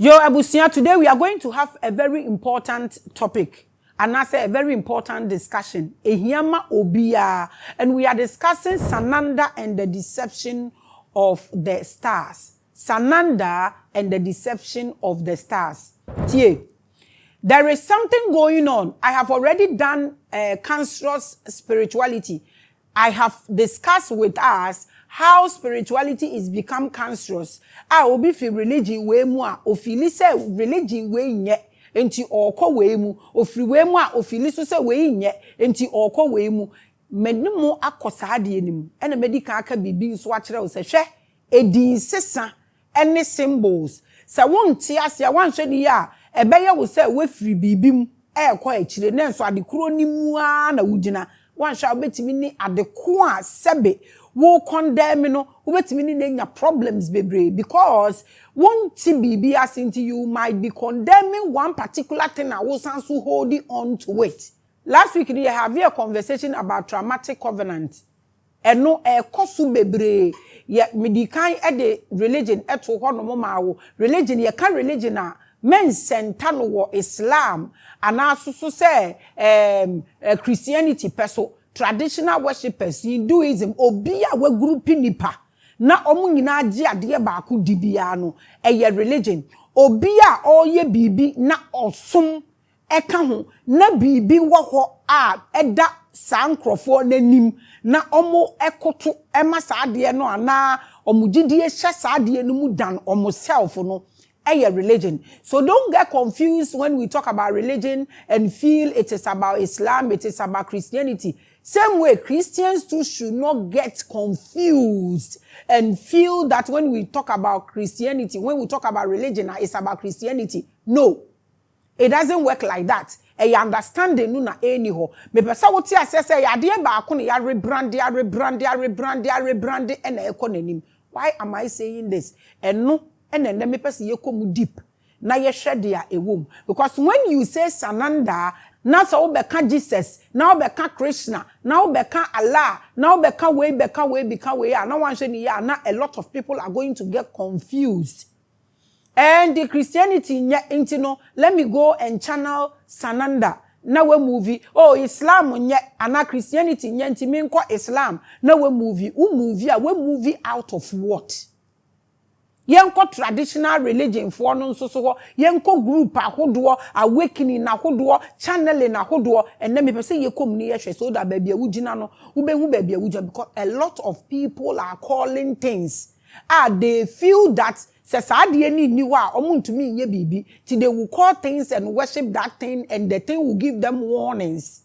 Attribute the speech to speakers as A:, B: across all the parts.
A: Yo, Abusia, today we are going to have a very important topic. And I say a very important discussion. Ehiyama Obia. And we are discussing Sananda and the deception of the stars. Sananda and the deception of the stars. Tie. There is something going on. I have already done cancerous spirituality. I have discussed with us how spirituality is become cancerous. Obi fi religion we mu a ofili se religion we nye enti okọ we mu ofiri we mu a ofili so se we nye enti okọ we mu menimu akosa ade nim ena medical aka bibi nso a kire wo se hwe edin sesa ene symbols se wonte ase a wanhwe ni ya ebeye wo se we firi bibi mu ekọ akire na nso ade kuro ni mu a na wugina wanhwe obetimi ni ade ko a sebe wo condemn no ubetimi ni nenya problems bebre because won't be asking to you might be condemning one particular thing and will sansu holding on to it. Last week we have a conversation about traumatic covenant. And no kosu bebre ye medikan e de religion eto ho no mama wo religion ye kan religion a men sentano wo Islam and also say Christianity peso traditional worshippers Hinduism obia we group nipa na omu nyina agi ade ba ku dibia no eye religion obia oye bibi na osom eka ho na bibi wo ho a eda sankrofo nanim na omu ekoto ema saade no ana omugidie hye saade no mu dan omu self no eye religion. So don't get confused when we talk about religion and feel it is about Islam, it is about Christianity. Same way, Christians too should not get confused and feel that when we talk about Christianity, when we talk about religion, it's about Christianity. No, it doesn't work like that. And you understand the nuna anyhow. Me pesa woti asese ya de ba ko ya rebrand, and economy. Why am I saying this? And no, and then me pesa ye come deep. Na ye hwe dia ewom because when you say Sananda now so beka Jesus now beka Krishna now beka Allah now beka way now one say now a lot of people are going to get confused and the Christianity into no let me go and channel Sananda now we movie oh Islam nye ana Christianity nye ntimi nko Islam now we movie out of what? Yenko traditional religion for no so yenko group ahodo awakening ahodo channeling ahodo and then me say ye come ni ehwe so that baby awugina no ubehu baby awuja because a lot of people are calling things they feel that se saade ni wa omuntumi nye bibi till they will call things and worship that thing and the thing will give them warnings.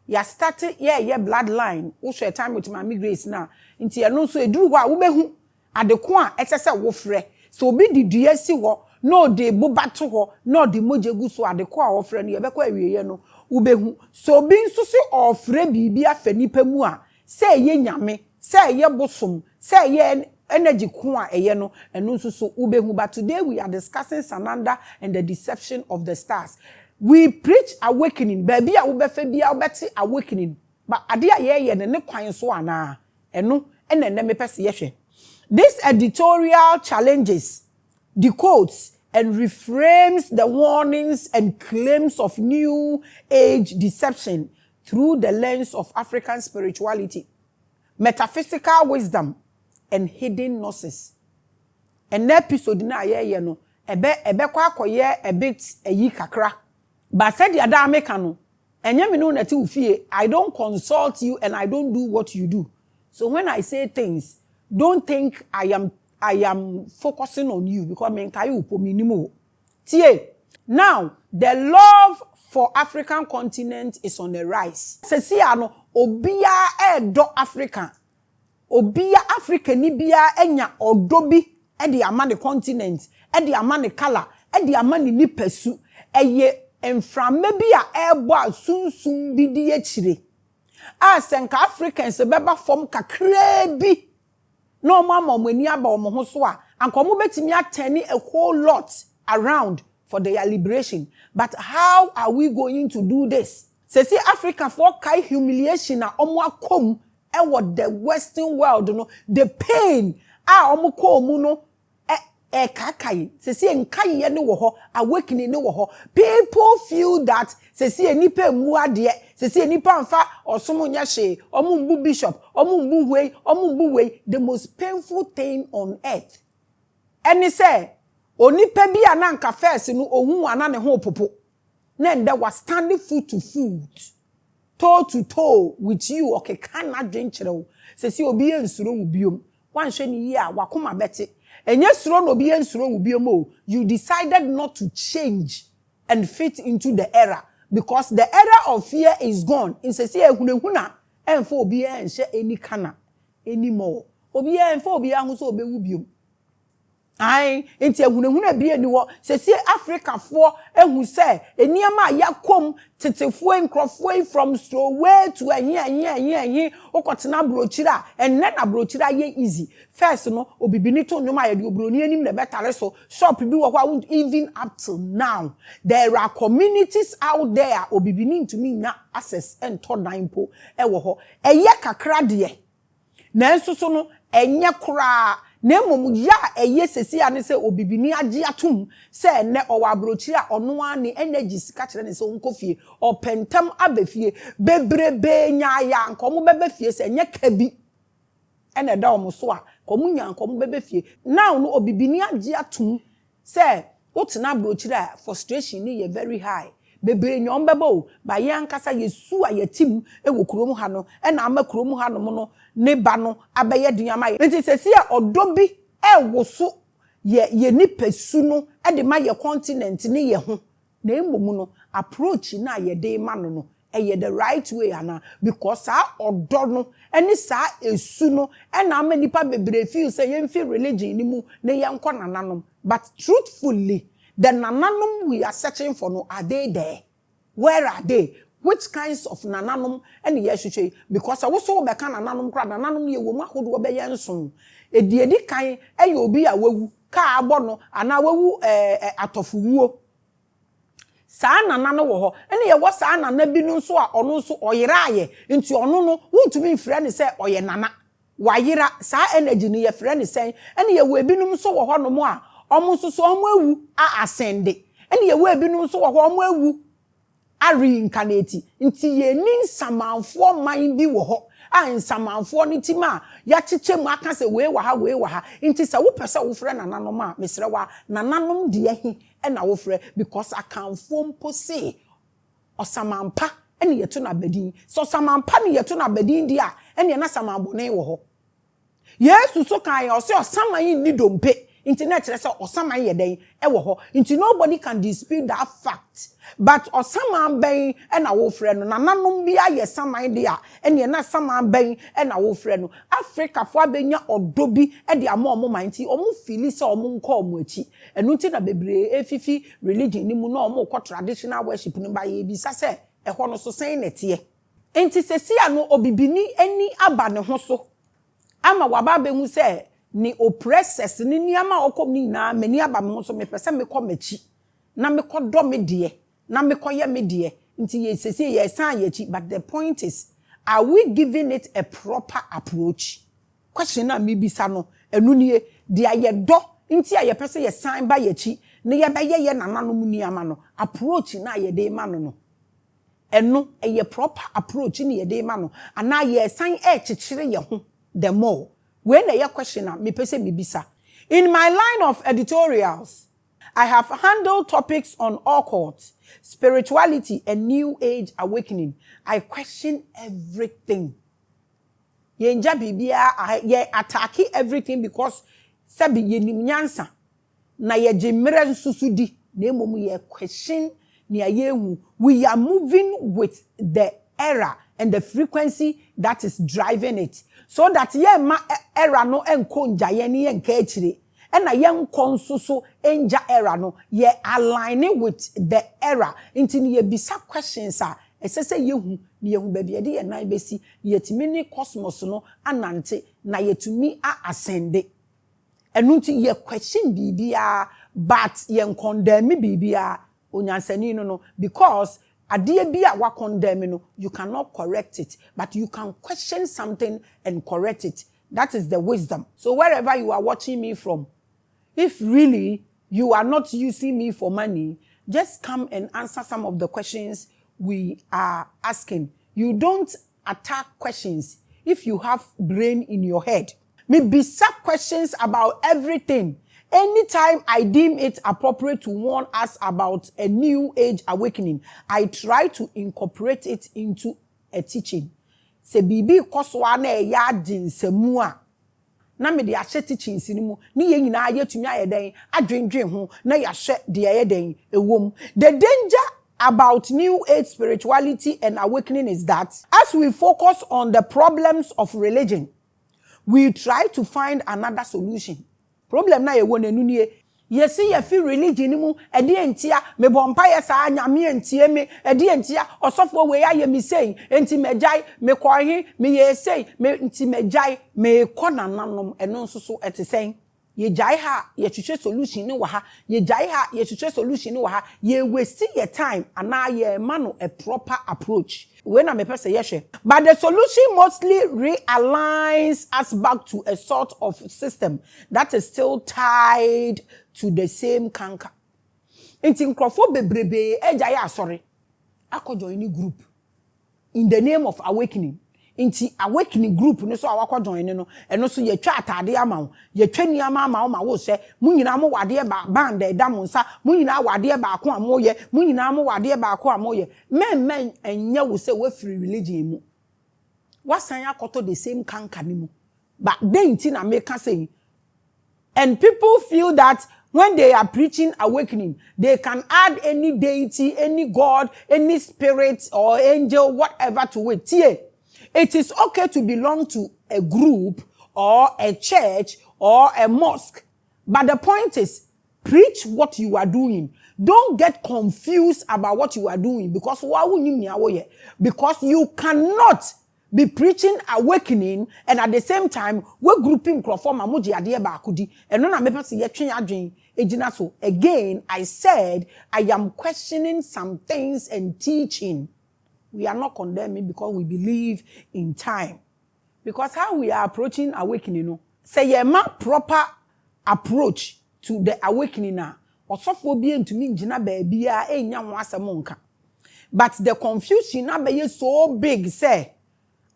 A: Ya started bloodline wo share time with Maame Grace now nti e no so eduru ho a ubehu adeko a etese wo frɛ so obi didua si ho no de bobato ho no de mogegu so adeko a wo frɛ no yebekɔ awieye no ubehu so obi nso se ofrɛ bibi afa nipa mu a sɛ ye nyame sɛ ye bosom sɛ ye energy ko a eye no eno nso so ubehu. But today we are discussing Sananda and the deception of the stars. We preach awakening baby a wo befa bia wo beti awakening but ade a ye ne kwan so ana eno ene me pese ye hwɛ. This editorial challenges, decodes, and reframes the warnings and claims of new age deception through the lens of African spirituality, metaphysical wisdom, and hidden gnosis. An episode na ye no ebe kwa akoye a bit eyi kakra. But said the other mekano, and you know that I don't consult you and I don't do what you do. So when I say things, don't think I am focusing on you because men kayu po minimo. Tie. Now, the love for African continent is on the rise. Sesi ano obia do Africa. Obia Africa ni bia enya odobi e di ama the continent, e di ama the color, e di ama ni pesu. Eye enframe bia ebo sunsun bi di echire. Senka Africans beba form kakra bi. No mama mweni aba omo ho so a anko mo betimi ateni a whole lot around for their liberation. But how are we going to do this? Say Africa for kai humiliation na omo akom e what the western world no the pain omo ko mu no kakai sesi enkai ye ne wo ho awakening ne wo ho people feel that sesi enipa mu ade sesi enipa mfa osomo nya hye omumbu bishop omumbu wei the most painful thing on earth eni say onipa bi ananka first no ohun ana ne ho popo na nda was standing foot to foot toe to toe with you okay can na dwenkyere wo sesi obi ensuro wo biom wanhwe ni yi a wakoma bete enye suro no bi ensuro wo biom o you decided not to change and fit into the era because the era of fear is gone in sesi ehunehuna enfo obi enhye eni kana anymore obi enfo obi ahuso obewu biom ai enti ehunehuna bi eni wo sesi Africa fo ehu se eniama yakom tetefo enkrofo from Stroway to ehin okotena brochira enne na brochira ye easy first no obibini to nyoma ye de obroni anim na betare so shop bi wo kwa even up till now there are communities out there obibini ntumi na access ento danpo ewo ho eye kakra de na enso so no enye kura na mom ya eye sesi ane se obibini age atum se ne owa abrochi a ono ani energy sika kire ne se onkofie opentam abefie bebrebe nya ya nkomo bebefie se nye kabi ene da omo so a komu nya nkomo bebefie now no obibini age atum se wotena abrochi a frustration ni ye very high bebre nyom bebo ba ye ankasa yesu a yatim ewo kurom ha no na ama kurom ha no no ne ba no abeye duama ye nti sesi a odobi ewoso ye nipasu no de ma ye continent ne ye ho na emom no approach na ye de ma no eye the right way ana because a odo no eni sa esu no na ama nipa bebre feel say ye mfi religion ni mu na ye nko nananom but truthfully the nananum we are searching for no are they there? Where are they? Which kinds of nananum and yes because I was so be kan nananum kra nananum ye wo ma hodo be yenso edi kan e ye obi a wawu ka abo no ana wawu atofuwuo sa nanano wo ho ene ye wo sa nanana bi no so a ono so oyera ye nti ono no wuntumi frɛ ne sɛ oye nana wayera sa energy ne ye frɛ ne sɛ ene ye wo ebinum so wo ho no mo a omo so omo ewu a ascende ene ye wo ebinum so wo ho omo ewu a reincarnate nti ye ni nsamanfo man bi wo ho a nsamanfo ni tima ya chechemu aka se we wa ha nti se wo pese wo frɛ nananom a mesrɛ wa nananom de ahi na wo frɛ because akanfo mpo se osamampa ene yeto na badin so osamampa ne yeto na badin dia ene na samambone wo ho yesu so kan ye o se osaman ni dompe internet say osaman ye den e wo ho nti nobody can dispute that fact but osaman ben e na wo frɛ no nananom bia ye saman dia ene na saman ben e na wo frɛ no Africa fo abenya odobi e de ama omo man nti omo feel say omo nko omo achi enu nti na bebre efifi religion ni mu na omo ko traditional worship ni ba ye bi sa se e ho no so sen nete nti sesia no obibini ani aba ne ho so ama waba be hu se ni oppressors ni niama okom ni na mani aba me so me pese me ko machi na me ko do me de na me ko ye me de nti ye sese ye san ye chi but the point is are we giving it a proper approach question na me bisa no enu nie de aye do nti aye pese ye san ba ye chi ne ye be ye nananom niama no approach na ye de ma no enu eye proper approach ni ye de ma no ana ye san chechire ye ho the more when a question me pese bibisa. In my line of editorials, I have handled topics on occult, spirituality, and new age awakening. I question everything. Ye nja bibia ye attack everything because sabi ye nimnyansa na ye jemere nsusudi na emom ye question na ye hu. We are moving with the era and the frequency that is driving it. So that ye ma era no enko nja ye ni enka achire na ye nko nsusu enja era no ye aligning with the era into ye bisa questions a esese ye hu ni ye hu ba bia de ye nan besi ye timi ni cosmos no anante na ye tumi a ascende enu nti ye question bibia but ye condemn bibia onyansani no because adie bia wa condemn no you cannot correct it but you can question something and correct it. That is the wisdom. So wherever you are watching me from, if really you are not using me for money, just come and answer some of the questions we are asking. You don't attack questions if you have brain in your head. Me bisa questions about everything. Anytime I deem it appropriate to warn us about a new age awakening, I try to incorporate it into a teaching. Se bibi koswa na ya jinsemu a na me de ahye teachings ni mu ni ye nyina ayetumi ayeden adwendwen ho na ya hye de ayeden ewom. The danger about new age spirituality and awakening is that as we focus on the problems of religion, we try to find another solution. Problem na ye won enu nie. Yesi ye fi religion mu ede entia me bompa ye sa nyame entie me ede entia osofo we ya ye mi sei enti mejai me kohin me ye sei me enti mejai me kona nanom eno nso so etesen ye jai ha ye twetwe solution ni wa ha ye jai ha ye twetwe solution ni wa ha ye waste your time ana ye ma no a proper approach. When I'm a person, yes, but the solution mostly realigns us back to a sort of system that is still tied to the same canker. Inti nkrofo bebrebe eja ya sorry. Ako join a group in the name of awakening. Inti awakening group no so awakọ join no eno so ye twa atade ama wo ye twa ni ama ma wo se munyina mo wade ba band da mo nsa munyina wade ba ko amoye munyina mo wade ba ko amoye men enye wo se we free religion mu wasan akoto the same canker ni mu but then ti na make say, and people feel that when they are preaching awakening, they can add any deity, any god, any spirit or angel, whatever to it. It is okay to belong to a group or a church or a mosque. But the point is, preach what you are doing. Don't get confused about what you are doing because you cannot be preaching awakening and at the same time we're grouping crofoma moji ade ba akudi eno na mepe se ye twen adwen ejina so. Again, I said I am questioning some things and teaching. We are not condemning because we believe in time. Because how we are approaching awakening, say a proper approach to the awakening now. Osophobia to me jina baby enya ho asemonka. But the confusion na be so big say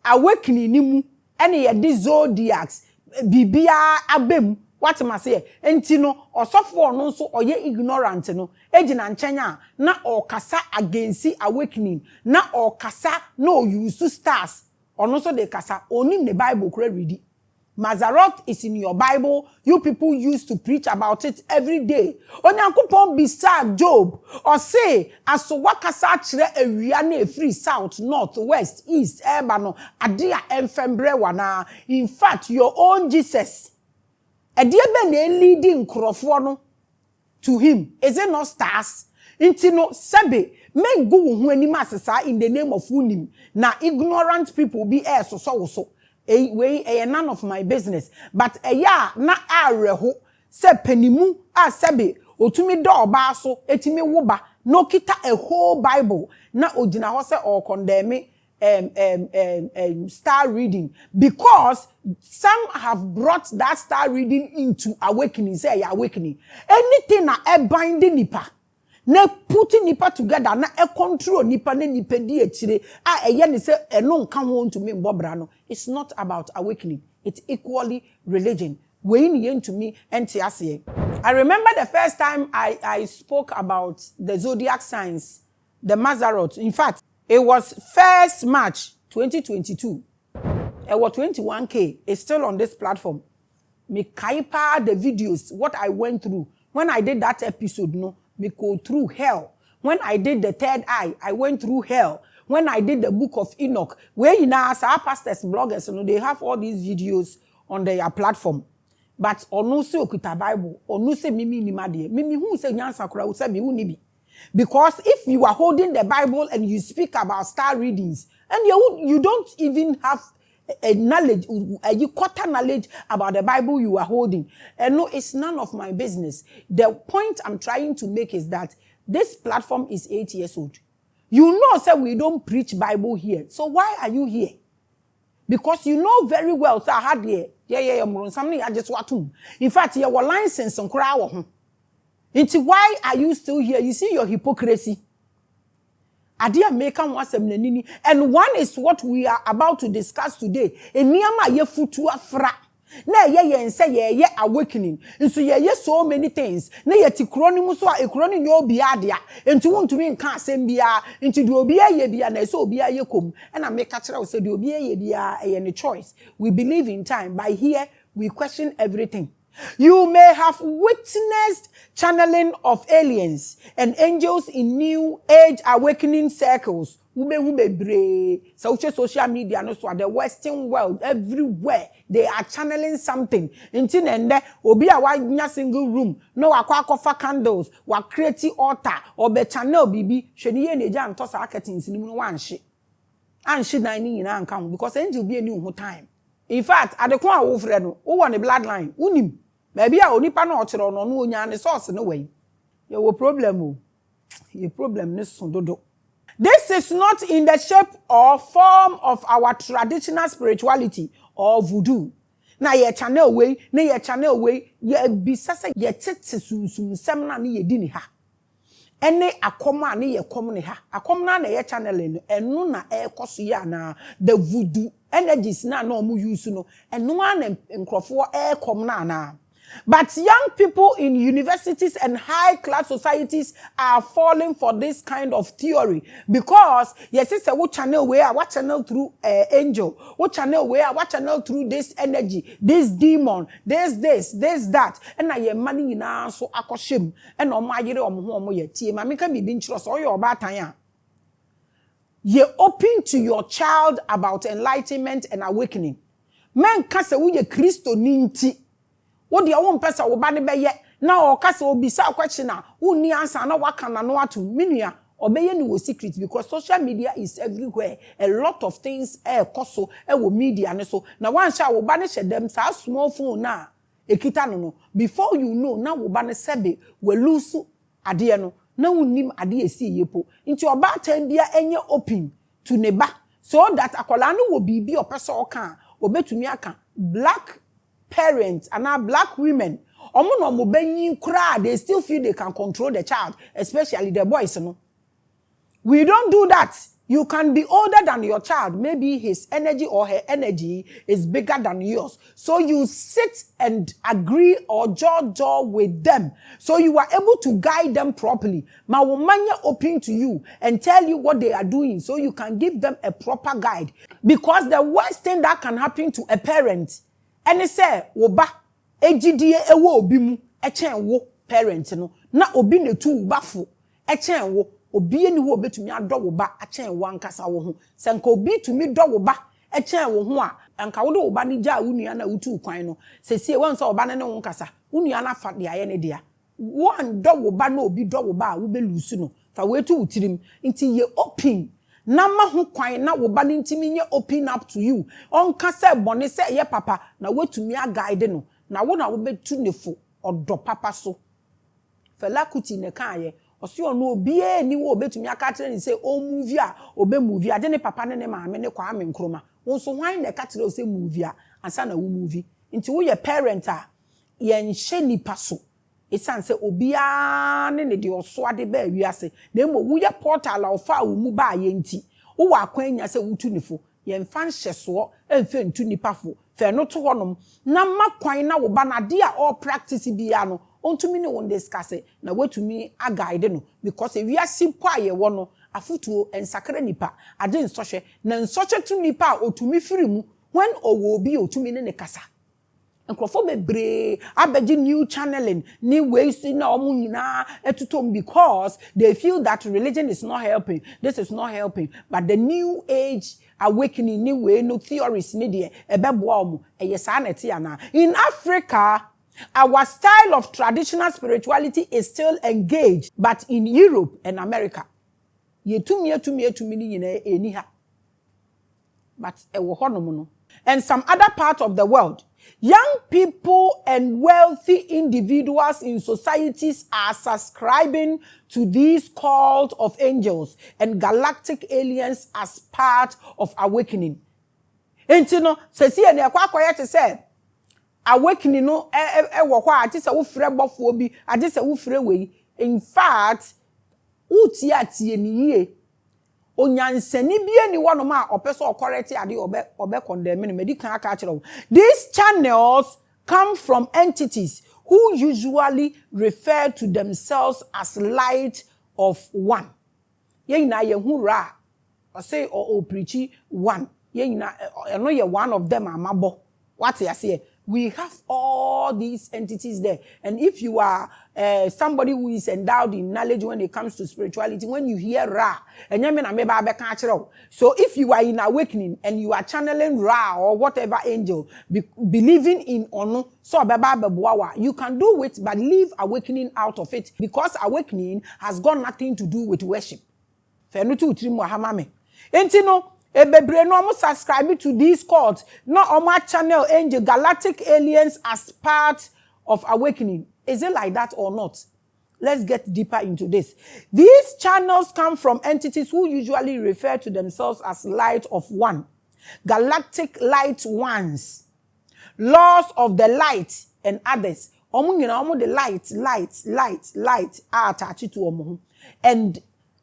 A: awakening nimu ene ye di zodiacs bibia abem what am I say enti no osofo no so oye ignorant no ejina nchenya na okasa against awakening na okasa no use stars ono so de kasa oni ne Bible kura read. Mazarot is in your Bible. You people used to preach about it every day. Onyankopon beside Job or say aso wakasa kire ewia na free south, north, west, east, ebano adia enfembre wana. In fact, your own Jesus ediebe na leading nkrofo no to him. Is it not stars? Inti no sebe men go hu anim asesa in the name of unim. Na ignorant people be so. None of my business. But na areho se penimu a sebe otumi do ba so etimi woba no kita a whole Bible na ogina ho se or condemn star reading because some have brought that star reading into awakening. Say awakening anything na e binding nipa na putting nipa together na e control nipa na nipa di echire a eye ne se eno nka ho ntumi mbobra no. It's not about awakening. It's equally religion. To me, I remember the first time I spoke about the zodiac signs, the Mazarot. In fact, it was 1st March 2022. It was 21K. It's still on this platform. Me kaipa the videos, what I went through. When I did that episode, no, me go through hell. When I did the third eye, I went through hell. When I did the book of Enoch, where you know, as our pastors, bloggers, you know, they have all these videos on their platform. But onu se okuta Bible, onu se mimi ni madie. Mimi who say nyansa kura wo se bi hu ni bi. Because if you are holding the Bible and you speak about star readings, and you don't even have a knowledge, a quarter knowledge about the Bible you are holding. And no, it's none of my business. The point I'm trying to make is that this platform is 8 years old. You know, say we don't preach Bible here. So why are you here? Because you know very well, so I had something I just want to. In fact, you were license and crowd. Into why are you still here? You see your hypocrisy. Adia meka wasem nanini, and one is what we are about to discuss today. Eniama ye futu afra. Na ye nse ye awakening. Nso ye so many things. Na ye ti kronimu so a kroni nyo obi adea. Enti wontumi nka asem bia, enti de obi ye bia na so obi ye kom. And I make kire wo say de obi ye bia any choice. We believe in time. By here we question everything. You may have witnessed channeling of aliens and angels in new age awakening circles. So social media, no, so the Western world, everywhere, they are channeling something. Until and there, obi a wa single room, no akwa candles, wa create altar, or be channel bibi, sheniye neja and toss marketing in one shit. And she dining in an because angel be a new time. In fact, at the corner of Fredo, who want a bloodline, unim. Maybe I only pan or no any source no way. Your problem, your problem is dodo. This is not in the shape or form of our traditional spirituality or voodoo. Na ye channel way, ye bisasa ye tete sum semna ni ye dini ha. Ene akoma ni ye kom ni ha. Akomna na ye channeling enu na e koso ya na the voodoo energies na mu use no. Enu an nkrofo e kom na. But young people in universities and high-class societies are falling for this kind of theory because yes, it's a what channel where what channel through angel, what channel where what channel through this energy, this demon, this, that, and I am money in so akoshim and on my year or ye team. I make a be trust or your batanya. Ye open to your child about enlightenment and awakening. Man kase uye Christo ninti. What the one person will ban be yet now or cast will be so question now. Who ni answer no waka na no to minia obey no secret because social media is everywhere. A lot of things koso wo media and so now one shall will banish them so small phone na ekita no before you know now will banish sebe we lose ade no na unnim ade esi yepo into your batan bia enye open to neba so that akola no will be or person oka obetumi aka black parents and our black women, they still feel they can control the child, especially the boys. No? We don't do that. You can be older than your child. Maybe his energy or her energy is bigger than yours. So you sit and agree or jaw with them. So you are able to guide them properly. Mawumanya open to you and tell you what they are doing so you can give them a proper guide. Because the worst thing that can happen to a parent and say woba ejidie ewo obi mu echen wo parent no na obi ne tu bafo echen wo obi eni wo betumi ado wo ba echen wo ankasa wo ho senka obi tumi do wo ba echen wo ho a anka wo do wo ba ni ja unua na utu kwan no sesie won so wo ba ne wo nkasa unua na fa de aye ne dia won do wo ba na obi do wo ba wo be lusu no fa we tu utirim nti ye open Nama hu kwan na wo ba ntimi nye open up to you. Onka se bone se ye papa na wetumi a guide no. Na wo betu nefo odo papa so. Fela Kuti ne kan ye. Osi ono obi ni wo betumi aka kire ni se o movie a obe movie ade ne papa ne maame ne kwa ame nkroma. Wo so hwan ne ka kire o se movie a ansa na wo movie. Nti wo ye parent a ye nhye nipa so. Esan se obia ne de oso ade ba wiase na emo wo ye portal ofa wo mu ba ye nti wo wa kwanya se wutu nifo ye mfa nhyeso emfe ntu nipafo fe no to honom na makwan na wo ba na de a all practice bia no ontumi ne won discuss na wetumi a guide no because e wiase po aye wo no afutuo ensakra nipa ade nsohwe na nsohwe tu nipa otumi firi mu when owo obi otumi ne kasa Nkrofo bebre abeji new channeling new ways na omu nyina etutom because they feel that religion is not helping, this is not helping, but the new age awakening new way no theories ni de ebeboa omu eyesa na tie ana. In Africa, our style of traditional spirituality is still engaged, but in Europe and America yetumi ni nyina eni ha, but ewo honom no and some other part of the world. Young people and wealthy individuals in societies are subscribing to these cult of angels and galactic aliens as part of awakening. enti no sesi e na akwakoye te say awakening no wo kwa ati se wo frɛ bɔfo bi ati se wo frɛ wei in fact uti atie ni yie onyansani bie ni wono ma opeso okorete ade obe condemn ni medical aka kire wo. These channels come from entities who usually refer to themselves as light of one. Ye na ye hu ra or say or preachy one. Ye na no ye one of them amabo. What you say? We have all these entities there. And if you are somebody who is endowed in knowledge when it comes to spirituality, when you hear Ra, so if you are in awakening and you are channeling Ra or whatever angel, believing in Onu, so you can do it, but leave awakening out of it, because awakening has got nothing to do with worship. Ebebre no mo subscribe to these cults, no omo channel angel galactic aliens as part of awakening. Is it like that or not? Let's get deeper into this. These channels come from entities who usually refer to themselves as light of one, galactic light ones, laws of the light, and others. Omo nyina omo the light attached to omo. And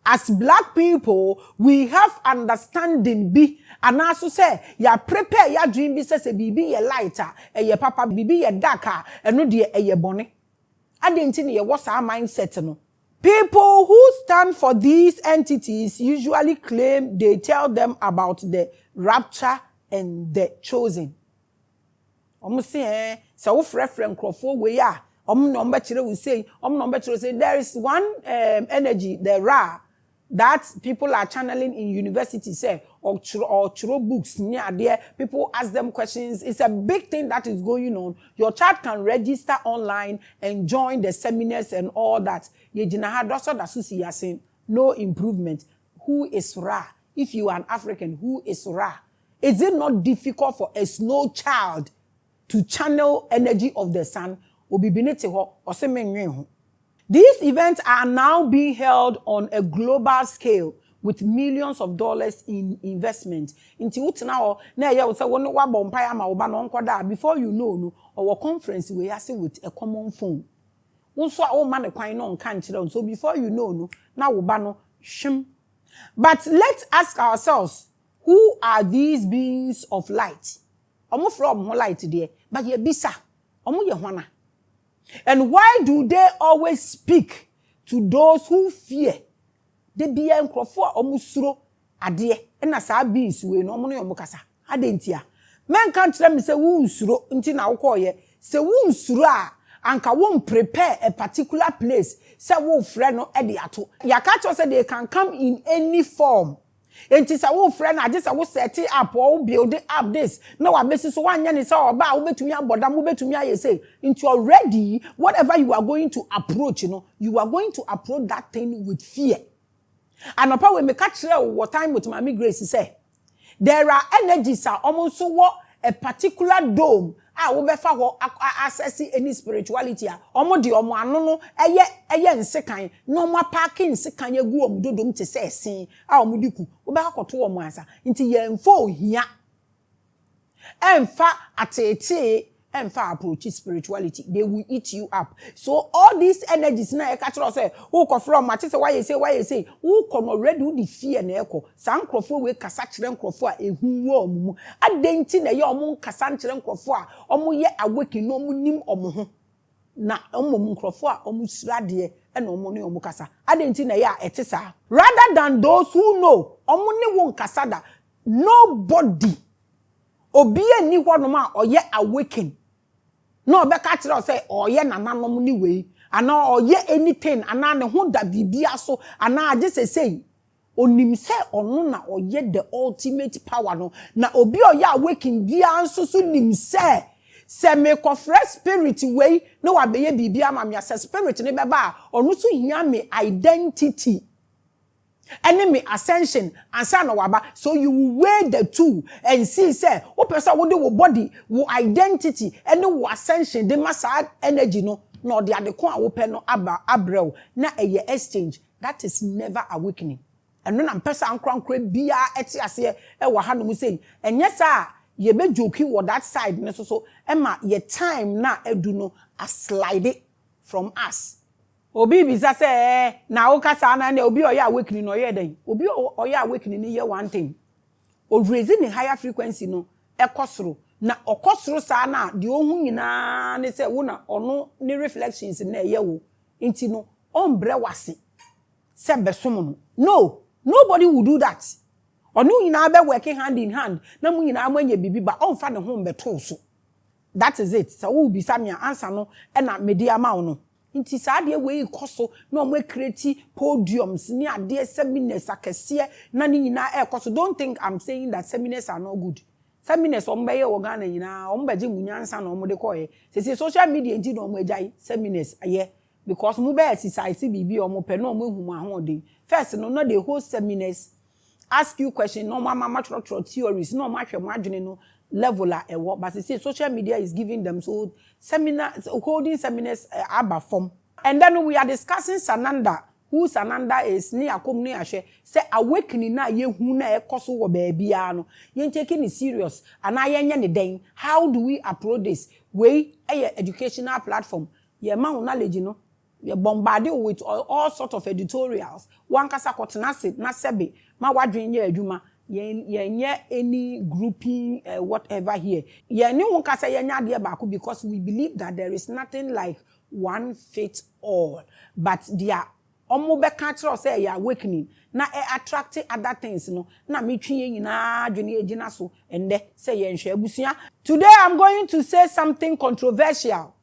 A: as black people, we have understanding be, and also say, ya prepare ya dream be says a bibi ye lighter, a ye papa bibi ye darker, and no dear a ye bonnet. I didn't know what's our mindset. No. People who stand for these entities usually claim they tell them about the rapture and the chosen. Almost say, so reference crofo we are. Number will say, number say there is one energy, the Ra, that people are channeling in university, say, or through books near there. People ask them questions. It's a big thing that is going on. Your child can register online and join the seminars and all that. No improvement. Who is Ra? If you are an African, who is Ra? Is it not difficult for a snow child to channel energy of the sun? These events are now being held on a global scale with millions of dollars in investment. Before you know, our conference we are with a common phone. So before you know, now but let's ask ourselves, who are these beings of light? From light there, but ye bisa. And why do they always speak to those who fear? They be en krofo omusuro ade e na sa beings we no omo no omukasa adentia men kan kire me se wo nsuro nti na wokoye se wo nsuro a anka won prepare a particular place se wo frɛ no e de ato yaka say they can come in any form. Enti sa wo frɛ na age sa wo set up or build up this no wa besi so wanya ni sa oba wo betumi abodam wo betumi ayese into already whatever you are going to approach, you are going to approach that thing with fear. And upon we make what time with Maame Grace say there are energies are almost a particular dome wo befa ho access any spirituality omo de omo ano no eye nsekan no mo parking nsekan egu omo dodom te se sen omo diku wo be akoto omo ansa nti ye mfa ohia emfa atete emfa approach spirituality. They will eat you up. So all these energies na e ka kire say who ko from match say why you say who come already who the fear na eko san krofo we kasa kire krofo a ehu wo omumu adenti na ye omu kasa kire krofo a omu ye awake no omu nim omu ho na omu krofo a omu surade e na omu ne omu kasa adenti na ye a etisa rather than those who know omu ne won kasa da nobody obi ani hwonom a oye awaken no be ka kire say oye nananom ni we ana oye anything ana ne ho da bibia so ana age say onim se ono na oye the ultimate power no na obi oye awaken bia nso so nim se me kofre spirit we no wa be ye bibia ma me spirit ne beba ono so hia me identity enemy ascension and son waba. So you will weigh the two and see say what person will do with body, with identity, and no ascension. They must add energy no the other coin open no abrel na a exchange. That is never awakening. And when I'm person crank bia eti ase e wa hanu say and yes sir ye be joking with that side ne so Emma ye time na edu no a slide it from us. Obi bisa say na wo kasa na na obi oya awakening no ye den. Obi oya awakening ye one thing. O raising a higher frequency no ekosoro na okosoro sa na de ohun nyina ne say wo na ono ne reflections na ye wo nti no ombre wase se besom no nobody will do that. Onu nyina be working hand in hand na mu nyina amanya bibi ba onfa ne ho mbeto so. That is it. So wo bisa me answer no e na media ma wo no. Nti sa de we ikoso na omo create podiums ni ade seminars akese na ni nyina ekoso. Don't think I'm saying that seminars are not good. Seminars ombeye organ nyina ombaje munyansa na omo de koye. Say social media nti na omo agai seminars aye because mu be exercise bibi omo pe na omo ehum ahode. First no the whole seminars ask you question no mama theories no ma hwe mo adwene no level a ewo but say social media is giving them so seminars holding seminars aba form. And then we are discussing Sananda, who Sananda is ni akom ni ahwe say awakening na ye hu na ekoso wo ba bia no ye taking it serious and ayenye ne den. How do we approach this way educational platform ye ma knowledge no ye bombarded with all sort of editorials one kasa kotena se na sebe ma wadwen ye adwuma ye any grouping whatever here ye ni won kasa ye nya de ba ko because we believe that there is nothing like one fit all but there omo be ka kire say you awakening na attract other things no na metwi ye nyina adwene agina so ende say ye nhwe abusua. Today I'm going to say something controversial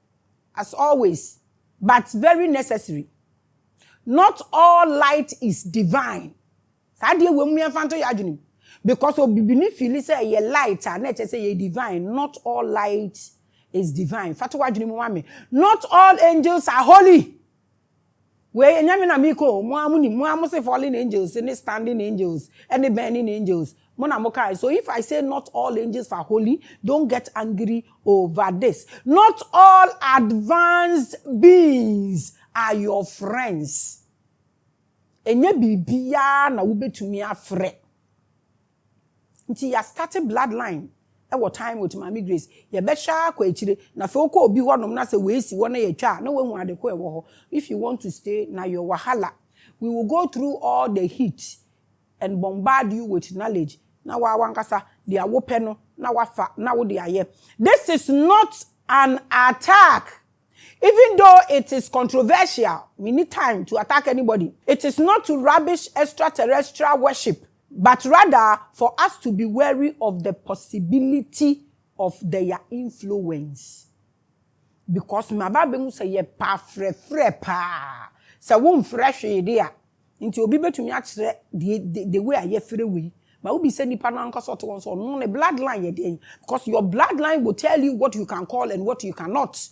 A: as always but very necessary. Not all light is divine. Sadie we mu enfanto ya adwene because obibini feel say ye light and na say ye divine. Not all light is divine. Fatu adwene mu mame. Not all angels are holy. We enyame na miko mu amuni mu amuse fallen angels, any standing angels, any burning angels. So if I say not all angels are holy, don't get angry over this. Not all advanced beings are your friends. Enye bibia na wubetumi afre. Nti ya started bloodline. Ewo time with Maame Grace. Ye be sha kwa echire na fe okọ obi honom na se we si wo na ye twa na we hu ade ko ewo ho. If you want to stay na your wahala, we will go through all the heat and bombard you with knowledge. Na wa wankasa dia wope no na wafa na wo dia ye. This is not an attack. Even though it is controversial, we need time to attack anybody. It is not to rubbish extraterrestrial worship, but rather for us to be wary of the possibility of their influence. Because my Bible say ye pa frefre pa. So won fresh idea. Into obi betumi akire the way I free we. But we be say nipa na nka sort one so no the bloodline ye dey because your bloodline will tell you what you can call and what you cannot.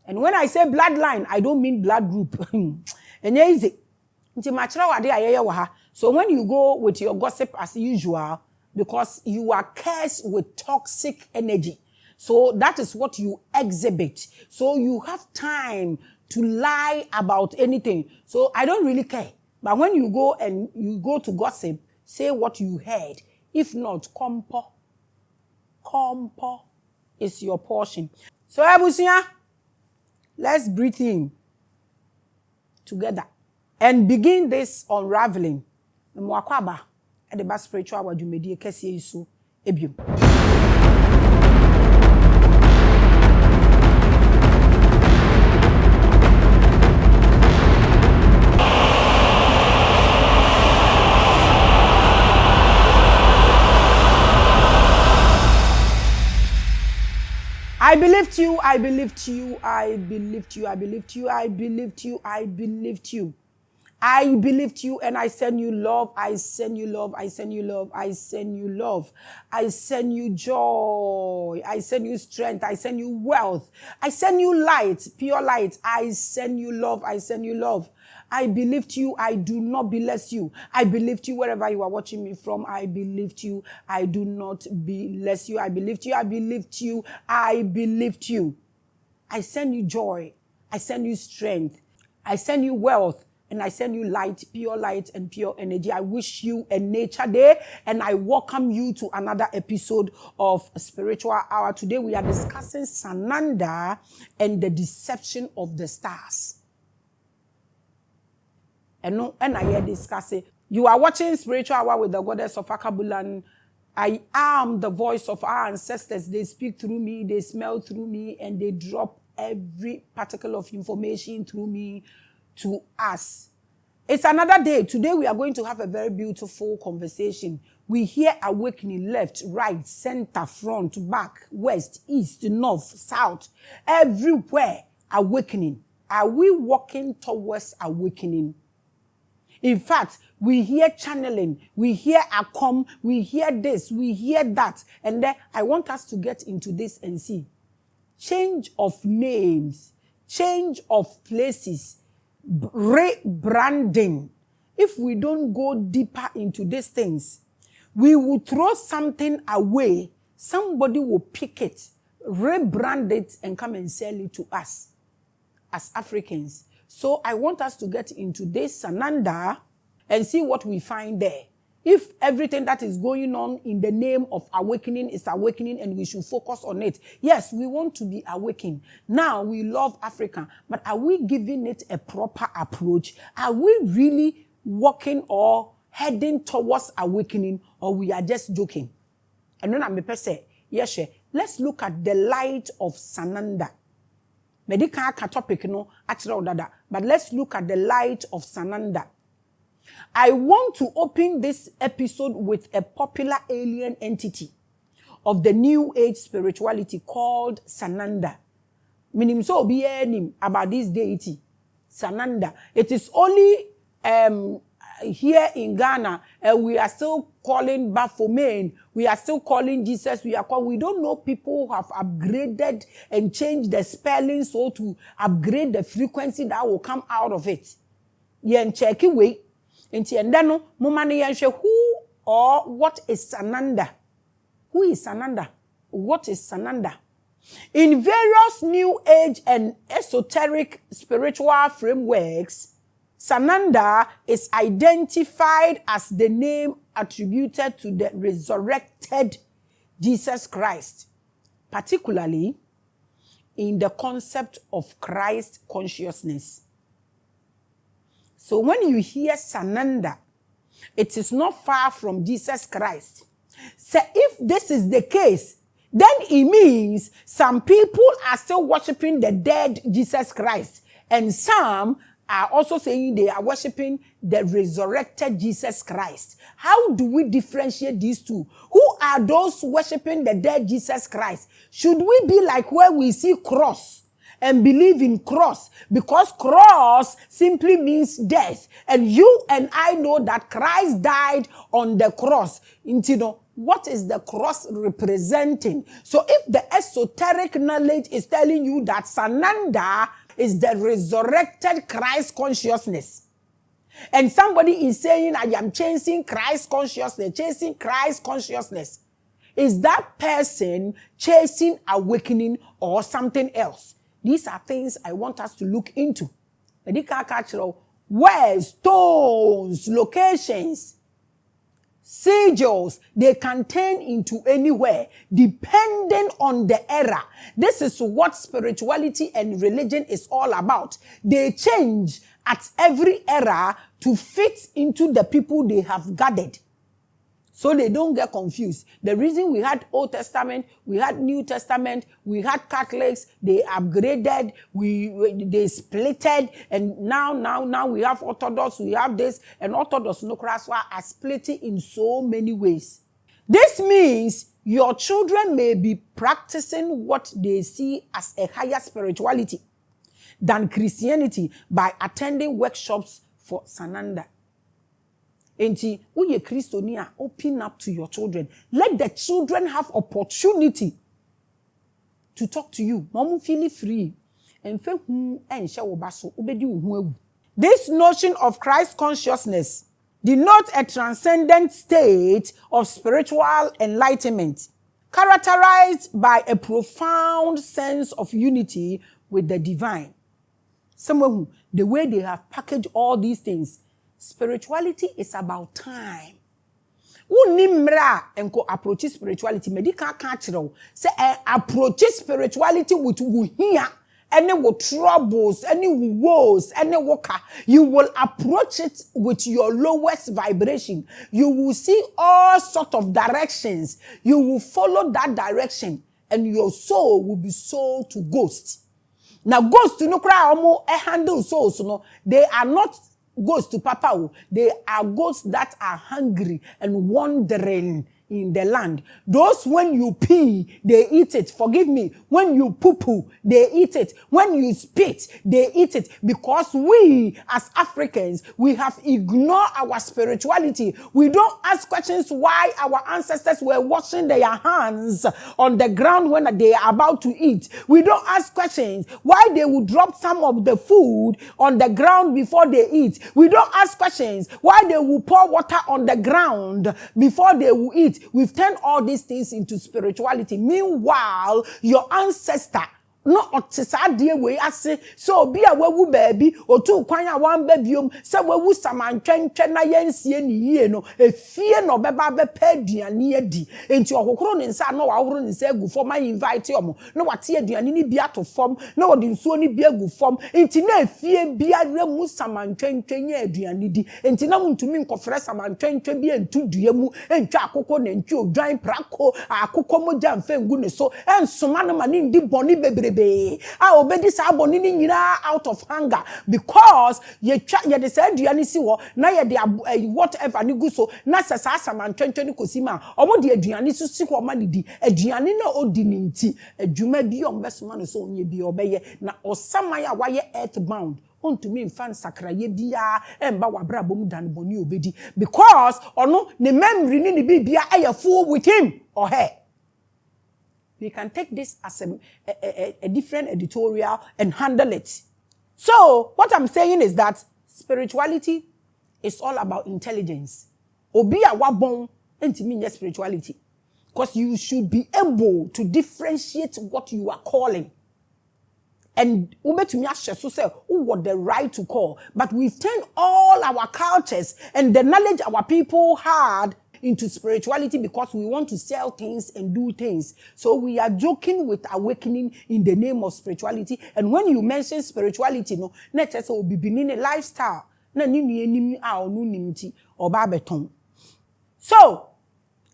A: And when I say bloodline, I don't mean blood group. And easy. So when you go with your gossip as usual, because you are cursed with toxic energy. So that is what you exhibit. So you have time to lie about anything. So I don't really care. But when you go and you go to gossip, say what you heard. If not, compo is your portion. So Abusia, let's breathe in together and begin this unraveling. Mwakwaba at the best spiritual word you made kesi isu ebio. I believed you, I believed you, I believed you, I believed you, I believed you, I believed you. I believed you and I send you love, I send you love, I send you love, I send you love, I send you joy, I send you strength, I send you wealth, I send you light, pure light, I send you love, I send you love. I believed you, I do not bless you. I believed you wherever you are watching me from. I believed you, I do not bless you. I believed you, I believed you, I believed you. I send you joy, I send you strength, I send you wealth, And I send you light, and pure energy. I wish you a nature day, and I welcome you to another episode of Spiritual Hour. Today we are discussing Sananda and the deception of the stars. And I hear discussing. You are watching Spiritual Hour with the goddess of Akabulan. I am the voice of our ancestors. They speak through me, they smell through me, and they drop every particle of information through me to us. It's another day. Today we are going to have a very beautiful conversation. We hear awakening left, right, center, front, back, west, east, north, south, everywhere awakening. Are we walking towards awakening? In fact, we hear channeling, we hear Akom, we hear this, we hear that. And then I want us to get into this and see. Change of names, change of places, rebranding. If we don't go deeper into these things, we will throw something away. Somebody will pick it, rebrand it, and come and sell it to us as Africans. So I want us to get into this Sananda and see what we find there. If everything that is going on in the name of awakening is awakening and we should focus on it. Yes, we want to be awakened. Now we love Africa, but are we giving it a proper approach? Are we really walking or heading towards awakening, or we are just joking? And then I'm say, yes, let's look at the light of Sananda. Medical topic no but let's look at the light of Sananda. I want to open this episode with a popular alien entity of the New Age spirituality called Sananda. Meaning so be about this deity, Sananda. It is only here in Ghana, we are still calling Baphomet. We are still calling Jesus. We don't know people who have upgraded and changed the spelling so to upgrade the frequency that will come out of it. Yen check away. Who or what is Sananda? Who is Sananda? What is Sananda? In various New Age and esoteric spiritual frameworks, Sananda is identified as the name attributed to the resurrected Jesus Christ, particularly in the concept of Christ consciousness. So when you hear Sananda, it is not far from Jesus Christ. So if this is the case, then it means some people are still worshiping the dead Jesus Christ, and some are also saying they are worshiping the resurrected Jesus Christ. How do we differentiate these two? Who are those worshiping the dead Jesus Christ? Should we be like where we see cross and believe in cross? Because cross simply means death. And you and I know that Christ died on the cross. What is the cross representing? So if the esoteric knowledge is telling you that Sananda is the resurrected Christ consciousness, and somebody is saying, I am chasing Christ consciousness, is that person chasing awakening or something else? These are things I want us to look into. Where stones, locations, sigils, they can turn into anywhere depending on the era. This is what spirituality and religion is all about. They change at every era to fit into the people they have gathered, so they don't get confused. The reason we had Old Testament, we had New Testament, we had Catholics, they upgraded, they splitted, and now we have Orthodox, we have this, and Orthodox no Kraswa are splitting in so many ways. This means your children may be practicing what they see as a higher spirituality than Christianity by attending workshops for Sananda. Enti, uye Christonia, open up to your children. Let the children have opportunity to talk to you. Mamu feel free. This notion of Christ consciousness denotes a transcendent state of spiritual enlightenment, characterized by a profound sense of unity with the divine. Some the way they have packaged all these things. Spirituality is about time. Unimra enko approach spirituality medical cultural say approach spirituality with here any with troubles, any woes, any worker, you will approach it with your lowest vibration. You will see all sort of directions. You will follow that direction, and your soul will be sold to ghosts. Now, ghosts no cry almost handle souls. No, they are not ghosts to Papa. They are ghosts that are hungry and wandering in the land. Those when you pee, they eat it. Forgive me. When you poo-poo, they eat it. When you spit, they eat it. Because we, as Africans, we have ignored our spirituality. We don't ask questions why our ancestors were washing their hands on the ground when they are about to eat. We don't ask questions why they would drop some of the food on the ground before they eat. We don't ask questions why they will pour water on the ground before they will eat. We've turned all these things into spirituality. Meanwhile, your ancestor, no otisade we ase so be a wewu baby otu kwan a wan babiom se wewu samantwentwe na yensie ni yie no efie no beba be paduane adi enti okokoro ne nsa no waworo ne nsa gu fom I invite omo no wate aduane ni bia to fom no wode nsuo ni bia gu fom enti na efie bia remu samantwentwe nya aduane di enti na muntumi nkofre samantwentwe bia entu dua mu entwa akoko na ntwi odwan prako akoko moja mfe ngu ne so ensoma no mani ndi boni bebre obedi sa aboni ni nyina out of hunger because ye de say aduane si wo na ye de whatever ni gu so na sesa samantwentwe ni kosima omo de aduane so si ho ma ni di aduane na odi ni nti adwuma bi ombesoma no so onye bi obeye na osaman ya waye earthbound ontumi mfan sakraye bia emba wabra bom dan boni obedi because ono ne memory ni bibia full with him or her. We can take this as a different editorial and handle it. So, what I'm saying is that spirituality is all about intelligence. Obi a wabon enti spirituality. Because you should be able to differentiate what you are calling. And ubetumi asheso say who got the right to call. But we've turned all our cultures and the knowledge our people had into spirituality because we want to sell things and do things. So we are joking with awakening in the name of spirituality. And when you mention spirituality, no, net say will be beginning a lifestyle. Na ni enimi a onu nimti oba beton. So,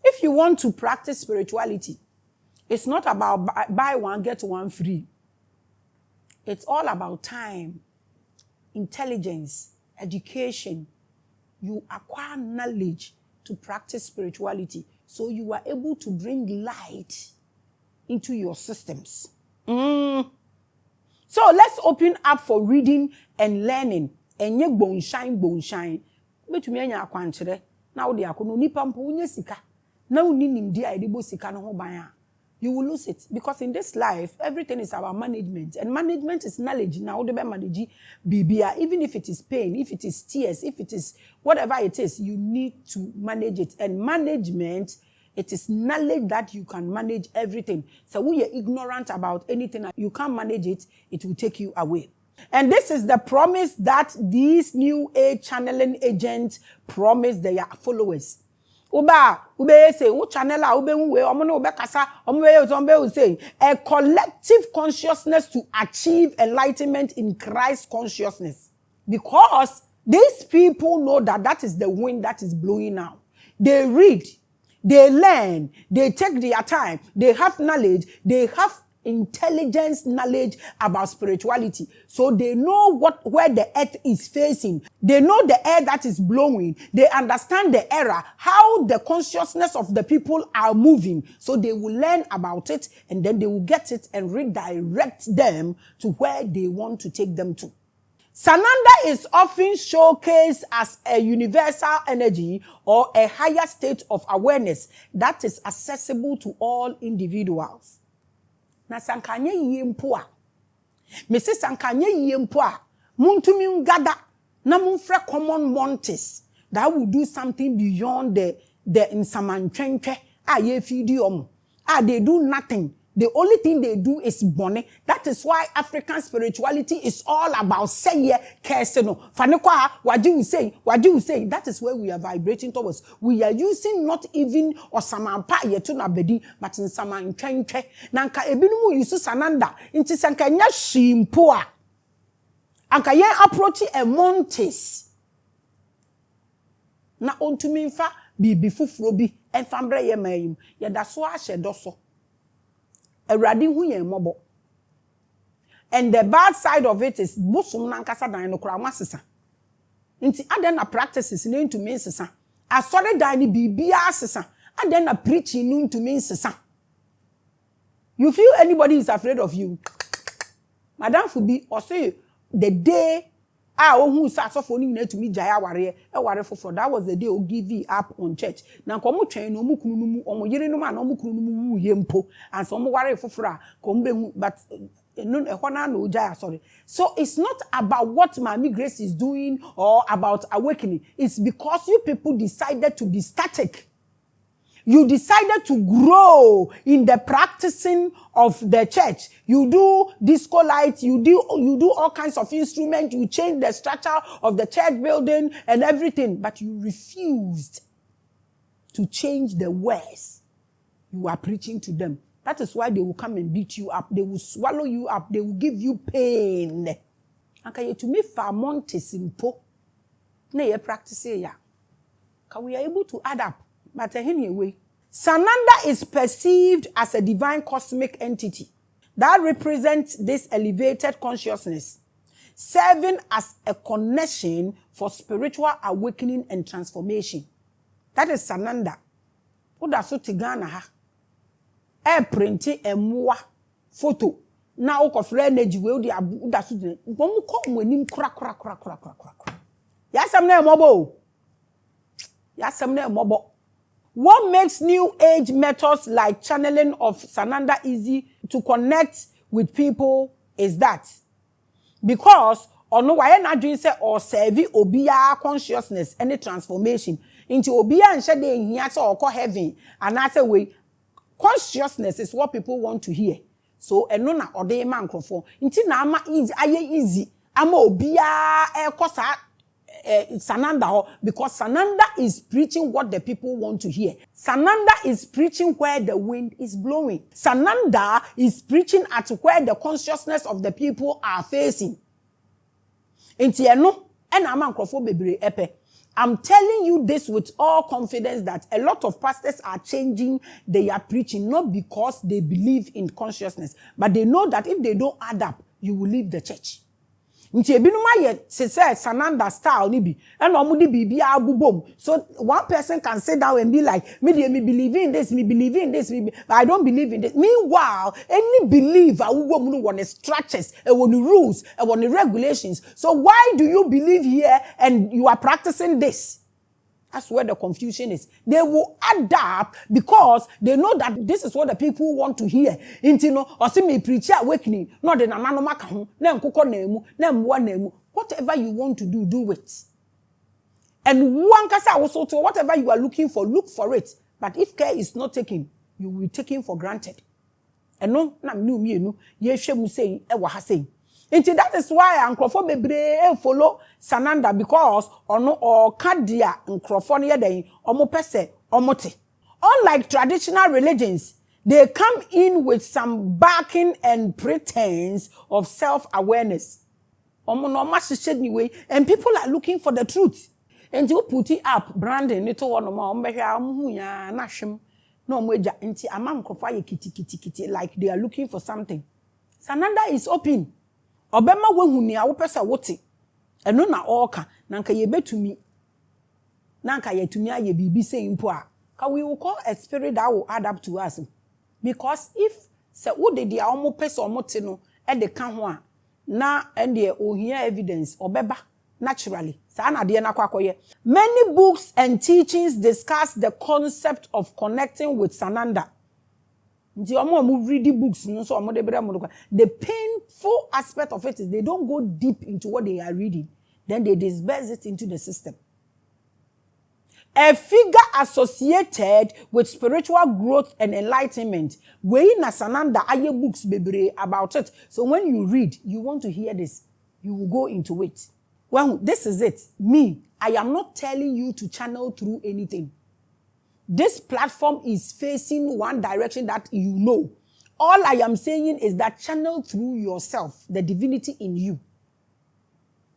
A: if you want to practice spirituality, it's not about buy one get one free. It's all about time, intelligence, education. You acquire knowledge to practice spirituality, so you are able to bring light into your systems. So let's open up for reading and learning. Enye bone shine. Betumi anya akwanchere na wo de akono nipa mpo unya sika. Na uni nimdi a edebo sika no ho ban a. You will lose it because in this life everything is about management, and management is knowledge. Now the manage BBA, even if it is pain, if it is tears, if it is whatever it is, you need to manage it. And management, it is knowledge that you can manage everything. So when you're ignorant about anything, you can't manage it, it will take you away. And this is the promise that these new age channeling agents promise their followers. Ube say u channel a ube we omo na ube kasa omo say a collective consciousness to achieve enlightenment in Christ consciousness, because these people know that is the wind that is blowing now. They read, they learn, they take their time, they have knowledge, they have intelligence knowledge about spirituality, so they know where the earth is facing. They know the air that is blowing. They understand the era, how the consciousness of the people are moving, so they will learn about it and then they will get it and redirect them to where they want to take them to. Sananda is often showcased as a universal energy or a higher state of awareness that is accessible to all individuals. Na sankanye yiye mpo a mesi sankanye yiye mpo a muntumi ngada na mumfre common montes that will do something beyond the nsamantwentwe a ye fidi omo they do nothing The only thing they do is bonnet. That is why African spirituality is all about say no. Fanekwa, what you say, that is where we are vibrating towards. We are using not even osamampa yetuna bedi, but in saman trenche. Nanka ebinumu yusu sananda, inti sankanya shimpoa. Anka ye approach a montes. Na ontuminfa bibi fufrobi, en fambre ye mayim. Ya daswa she doso. Eradi hu yen mobo. And the bad side of it is busum nankasa dan no kra masesa. Nti aden na practices no to mean sesa. Asore dan ni bibia sesa. Aden na preaching no to mean sesa. You feel anybody is afraid of you? Madam Fubi or say the day who sat so ni to me jaya ware for that was the day o give you up on church. Na komo twen no mu kunu mu omo yire no ma no mu kunu mu yempo and so mo ware fofora kombe but no ehona no jaya sorry. So it's not about what Maame Grace is doing or about awakening. It's because you people decided to be static. You decided to grow in the practicing of the church. You do disco lights, you do all kinds of instruments, you change the structure of the church building and everything, but you refused to change the words you are preaching to them. That is why they will come and beat you up. They will swallow you up. They will give you pain. Okay, to me, far monte simple. Na ye practice ya. We are able to add up. But anyway, Sananda is perceived as a divine cosmic entity that represents this elevated consciousness, serving as a connection for spiritual awakening and transformation. That is Sananda. Oda so tigana ha. Printi emwa photo. Na okofre energy we odi oda so de. Bomu ko mwanim kra. Yasam na emobo. Yasam na emobo. What makes new age methods like channeling of Sananda easy to connect with people is that because ono why na doing say or serve obia consciousness any transformation into obia and shade in here so or heaven and I say we consciousness is what people want to hear. So eno na ode man crofo nti na ama easy aye easy ama obia kosa Sananda because Sananda is preaching what the people want to hear. Sananda is preaching where the wind is blowing. Sananda is preaching at where the consciousness of the people are facing. I'm telling you this with all confidence that a lot of pastors are changing their preaching not because they believe in consciousness, but they know that if they don't add up, you will leave the church. Nti ebinuma ye se Sananda style ni bi and omudi bibia abubom. So one person can sit down and be like, me believe in this, but I don't believe in this. Meanwhile, any believer who want structures, want rules, want regulations. So why do you believe here and you are practicing this? That's where the confusion is. They will adapt because they know that this is what the people want to hear. Intino, or see me preach awakening. Not the nanomakahu, nem kuko nemu, nem wanemu. Whatever you want to do, do it. And one kasa also to whatever you are looking for, look for it. But if care is not taken, you will be taken for granted. And no, nam nu mi no, ye shemu say, ewa ha say. And that is why Ankrofo bebre follow Sananda because ono or kadia Ankrofo ne den omo pese omote. Unlike traditional religions, they come in with some backing and pretense of self-awareness. Omo no ma way, and people are looking for the truth. And you put it up branding it one ma ombehwa amhu ya na hwem no omoja nti ama Ankrofo ye kiti like they are looking for something. Sananda is open. Obema wehuni a wo pese wote eno na oka nanka ye betumi nanka ye tumi aye bibi say mpo a ka we will call a spirit that will add up to us because if se wo de dia omo pese omote no e de ka ho a na ende ohia evidence obeba naturally sa na de na kwakoye. Many books and teachings discuss the concept of connecting with Sananda. The painful aspect of it is they don't go deep into what they are reading. Then they disperse it into the system. A figure associated with spiritual growth and enlightenment. We na SANANDA aye books bebre about it. So when you read, you want to hear this, you will go into it. Well, this is it. Me, I am not telling you to channel through anything. This platform is facing one direction that you know. All I am saying is that channel through yourself, the divinity in you.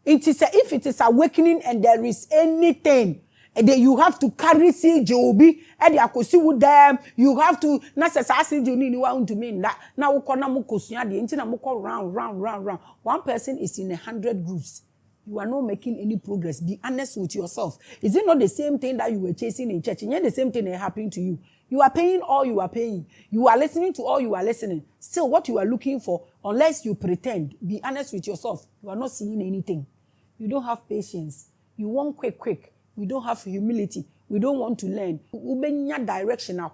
A: It is if it is awakening and there is anything, and then you have to carry Jobi, and you have to with them, you have to necessarily do you want to mean that now round. One person is in 100 groups. You are not making any progress. Be honest with yourself. Is it not the same thing that you were chasing in church? And yet the same thing that happened to you. You are paying all you are paying. You are listening to all you are listening. Still, what you are looking for, unless you pretend, be honest with yourself, you are not seeing anything. You don't have patience. You want quick. We don't have humility. We don't want to learn. Direction. All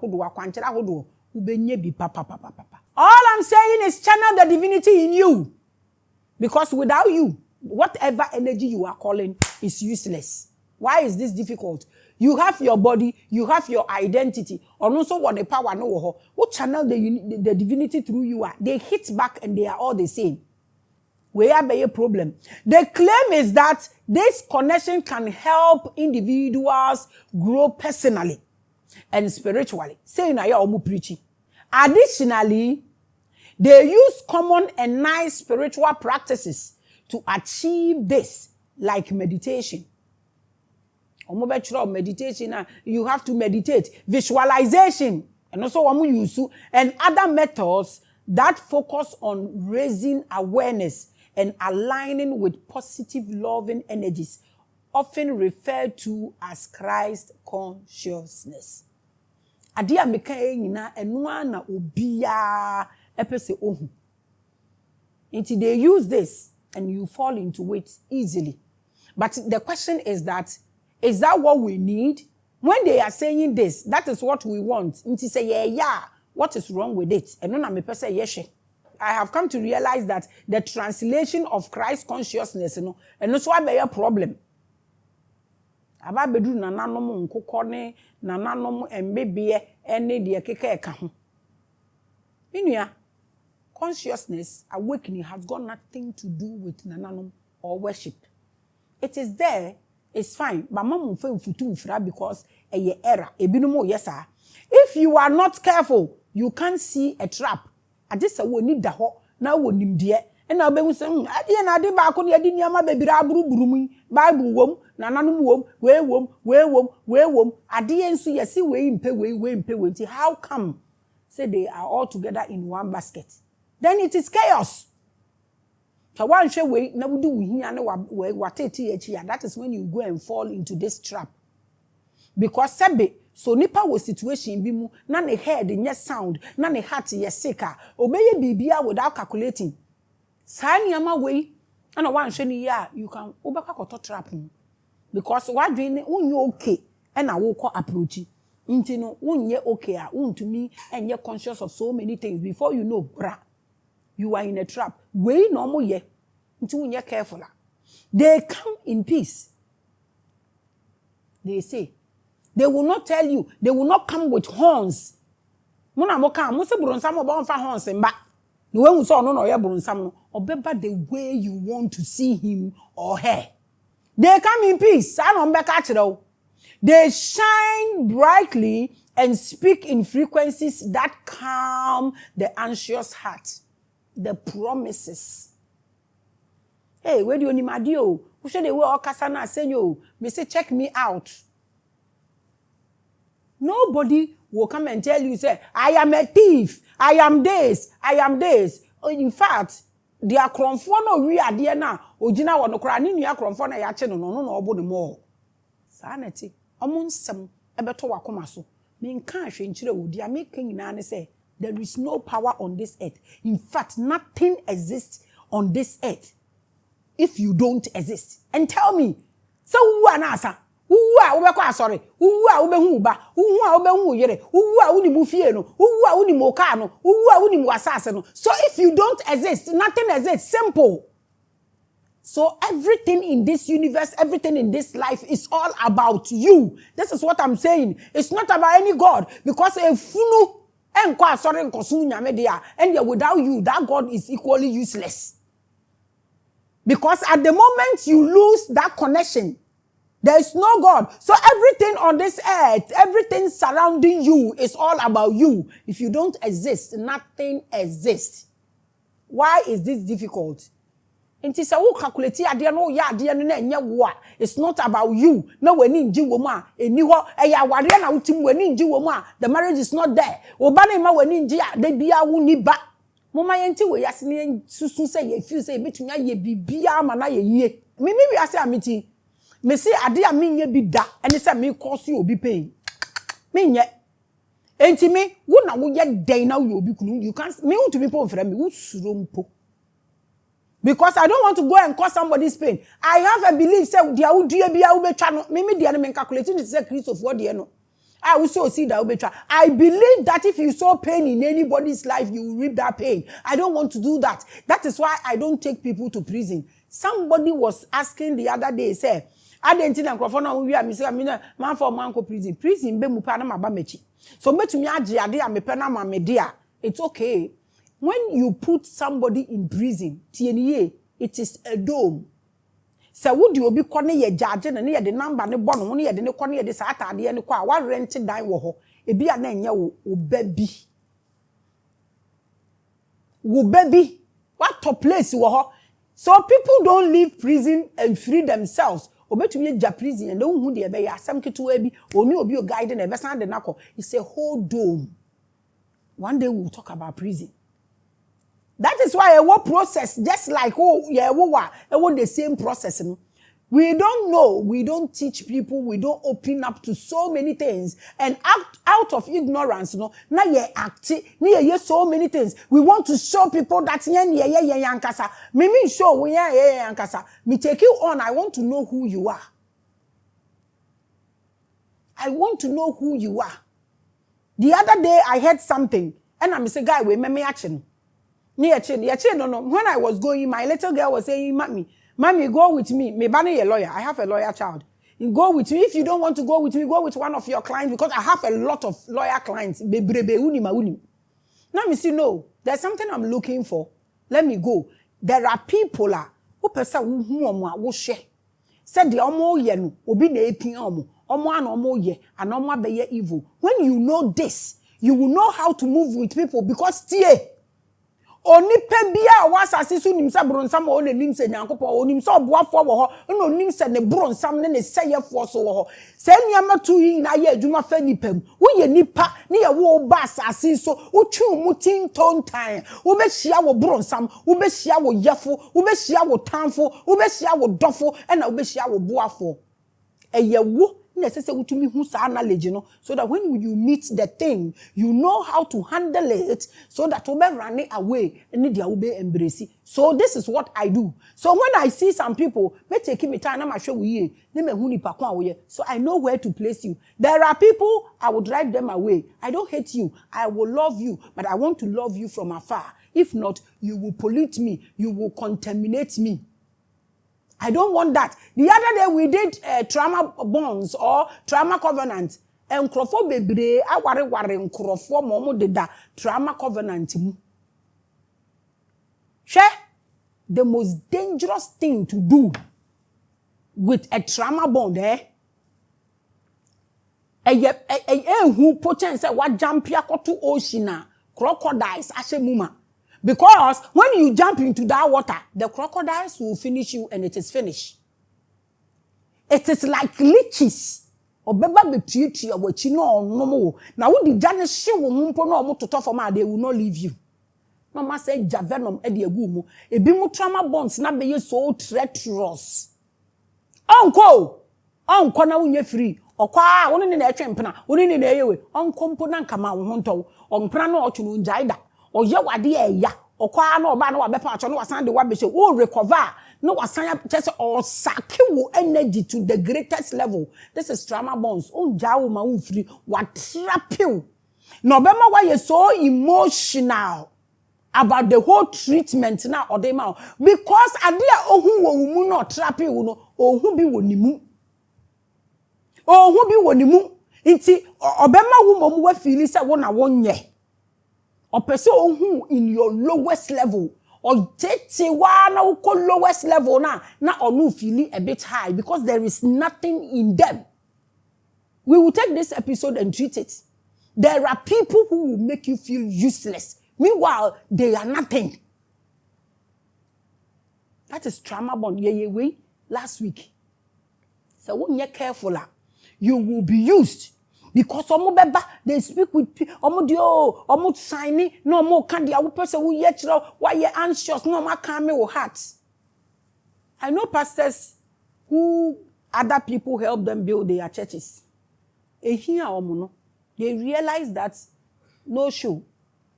A: I'm saying is channel the divinity in you. Because without you, whatever energy you are calling is useless. Why is this difficult? You have your body, you have your identity. And also what the power no what channel the divinity through you are. They hit back and they are all the same. We have a problem. The claim is that this connection can help individuals grow personally and spiritually. Saying I am preaching. Additionally, they use common and nice spiritual practices to achieve this, like meditation. Meditation, you have to meditate, visualization, and also and other methods that focus on raising awareness and aligning with positive loving energies, often referred to as Christ consciousness. Adia meka nyina eno ana obia epese ohu. Until they use this and you fall into it easily. But the question is that what we need? When they are saying this, that is what we want. Until say yeah, what is wrong with it? And no me pese yes. I have come to realize that the translation of Christ consciousness, and also be a problem. Aba bedu nananom nkokɔ ne nananom embebie ene de keke ka ho. Inua consciousness awakening has got nothing to do with nananom or worship. It is there, it's fine, but mama mfa mfutu mfra because eye error ebinumo yesa. If you are not careful, you can't see a trap. Adisa wo ni da ho na wo nimde e na obehu se ade na ade ba ko de ade niama bebira aburuburu mu Bible wom nananom wom we wom ade enso yesi we mpe nti how come say they are all together in one basket? Then it is chaos. So one share we na wudu wuhia na watete echi ya, that is when you go and fall into this trap. Because sebe so nipa wo situation bi mu na ne head nye sound na ne heart ye sick a obeye bibia without calculating. Sa niama we ana wan hwe ni ya you can obeka koto trap mu. Because wadwen unye okay e na wo ko approach. Nti no unye okay a untumi enye conscious of so many things before you know bra you are in a trap. We no mo ye nti unye careful. They come in peace. They say they will not tell you. They will not come with horns. Muna moka muse buronsam oba onfa horns mba. No when so no ye buronsam no obeba the way you want to see him or her. They come in peace. They shine brightly and speak in frequencies that calm the anxious heart. The promises. Hey, where do you need my deal? Who should they wear Kasana say you? Me say check me out. Nobody will come and tell you, say, I am a thief. I am this. In fact, they are no we are there now. Ojina wano kora ni nua kromfo ya che no obo ne mo. Sanity. Omonsem ebeto wakoma so. Me nka ahwe nkire wo dia me kan nyina ne say there is no power on this earth. In fact, nothing exists on this earth if you don't exist. And tell me, so who anasa? Who are we sorry? Who are we ba? Who are we yere? Who are we mufie no? Who are we moka no? Who are we wasase no? So if you don't exist, nothing exists. Simple. So everything in this universe, everything in this life is all about you. This is what I'm saying. It's not about any God. Because if you and without you, that God is equally useless. Because at the moment you lose that connection, there is no God. So everything on this earth, everything surrounding you is all about you. If you don't exist, nothing exists. Why is this difficult? It's not about you. No, when in Jiwoma, a new the marriage is not there. Obanema when in Jia, they be a wuni ba. Mama yenti we yasini susu say ye feel say betunya ye bibia mana ye. Maybe we are say amiti. Me say ade a me nye bi da, and say me cause you obi pain. Me nye. Enti me, wo na wo ye den na you obi kunu. You can't me want to be pon frem me wo surompo. Because I don't want to go and cause somebody's pain. I have a belief say dia wo dua bia wo betwa no. Me dia no me calculating to say Christ of what dia no. I also see that will be. I believe that if you saw pain in anybody's life, you will reap that pain. I don't want to do that. That is why I don't take people to prison. Somebody was asking the other day, say, I didn't think microphone we are man for man prison. Prison be mupana mabamechi. So me to me ajiade me pena ma media. It's okay. When you put somebody in prison, TNA, it is a dome. So would you be corner ye judge and near the number ne bon one year the corner the Saturday and qua what rented die wo e be a nanya wo baby. Wo baby. What top place wo. So people don't leave prison and free themselves. Obetu ye ja prison and don't who the be asem ketu ebi oni obi o guide na be san de nako. It's a whole dome. One day we'll talk about prison. That is why a war process, just like the same process. We don't know, we don't teach people, we don't open up to so many things, and out of ignorance, now you acting, you so many things. We want to show people that yankasa. Me show we yankasa. Me take you on. I want to know who you are. I want to know who you are. The other day I heard something, and I'm saying, guy, we me action. No. When I was going, my little girl was saying, Mommy, go with me. Me bani a lawyer. I have a lawyer child. You go with me. If you don't want to go with me, go with one of your clients because I have a lot of lawyer clients. Now me say, no, there's something I'm looking for. Let me go. There are people who person who share. Said the omo ye no obi na epin omo an omo ye and omo be evil. When you know this, you will know how to move with people because tie oni pebia wasase so nimsa bronsam o ne nimsa nyankopɔ o nimsa oboafo wo ho no nimsa ne bronsam ne seyefo so wo ho se niama tu yi na ye adwuma fa nipam wo ye nipa ne ye wo ba asase so wo twu mutin tontan wo be hia wo bronsam wo be hia wo yefo wo be hia wo tanfo wo be hia wo dofo e na wo be hia wo boafo eye wo necessary to me who sa knowledge, so that when you meet the thing, you know how to handle it, so that you be running away and they will be embracing. So this is what I do. So when I see some people, me take me time, I'm sure we so I know where to place you. There are people I will drive them away. I don't hate you. I will love you, but I want to love you from afar. If not, you will pollute me. You will contaminate me. I don't want that. The other day we did trauma bonds or trauma covenant. And krofo bebre aware krofo momo did that trauma covenant. Share the most dangerous thing to do with a trauma bond, who potential what jump ya to ocean crocodiles ashe muma. Because when you jump into that water, the crocodiles will finish you and it is finished. It is like leeches. Obeba betiti owachi no no. Now when the janish will mumpo no mo to for they will not leave you. Mama said javenom e de agu mu. Ebi mu trauma bonds na be so treacherous. Onko na unye free. Okwa woni ne na etwempena. Woni ne na eyewe. Onko mpo na nkama wo honto. Onpra na otu no njaida. Oye wade ya okwa na oba na wabepa acho no wasan de wabehye wo recover no wasan just or sake wo energy to the greatest level. This is trauma bonds onja wo ma free what trap you no bema why you so emotional about the whole treatment na odema because adia ohun wo mu no trapping wo no ohun bi wonimu nti obema wo mom wa feel say wo na wonye opese ohun in your lowest level or tete wa na wo lowest level na onu feel a bit high because there is nothing in them. We will take this episode and treat it. There are people who will make you feel useless. Meanwhile, they are nothing. That is trauma bond. Yeah, last week. So when you're careful, you will be used. Because they speak with people, shiny, no more candy. I will person who yet why you're anxious, no more calm your heart. I know pastors who other people help them build their churches. They realize that no show.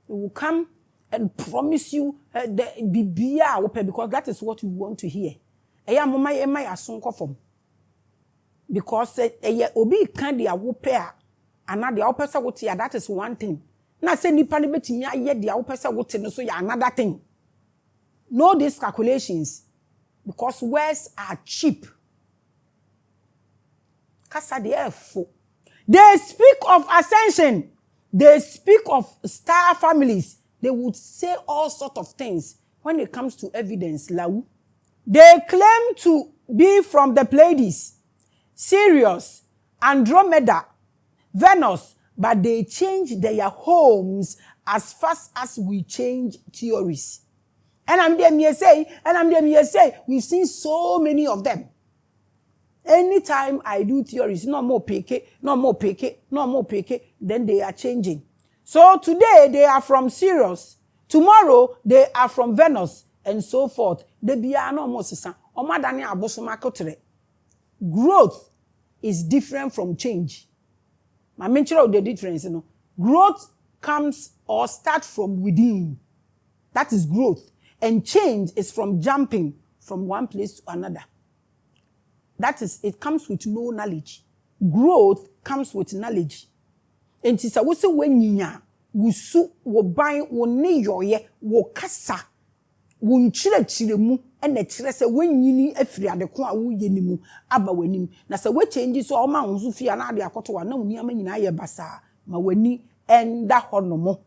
A: They will come and promise you the bibia because that is what you want to hear. Because obi can dia wo pair and na dia opesa wote ya that is one thing. Na say nipa ne betimi aye dia opesa wote no so ya another thing. Know these calculations because words are cheap. Kasa de efo. They speak of ascension. They speak of star families. They would say all sorts of things when it comes to evidence. They claim to be from the Pleiades, Sirius, Andromeda, Venus, but they change their homes as fast as we change theories. And I'm them here say, we've seen so many of them. Anytime I do theories, no more PK, then they are changing. So today they are from Sirius, tomorrow they are from Venus, and so forth. They be no more sisan. Omadani abosumakotre. Growth is different from change. I mention the difference, you know. Growth comes or starts from within. That is growth. And change is from jumping from one place to another. That is, it comes with no knowledge. Growth comes with knowledge. And it's a wose when yinya, wusu, wo ban, wo ne yoye, wo kasa, wo nchire mu, ene chire se when yini efri adeko a wo ye nimu, aba wanim. Na se we change so oma unzu fia na ade akoto wa na uni ama nyina ye basa, ma wani enda honomo.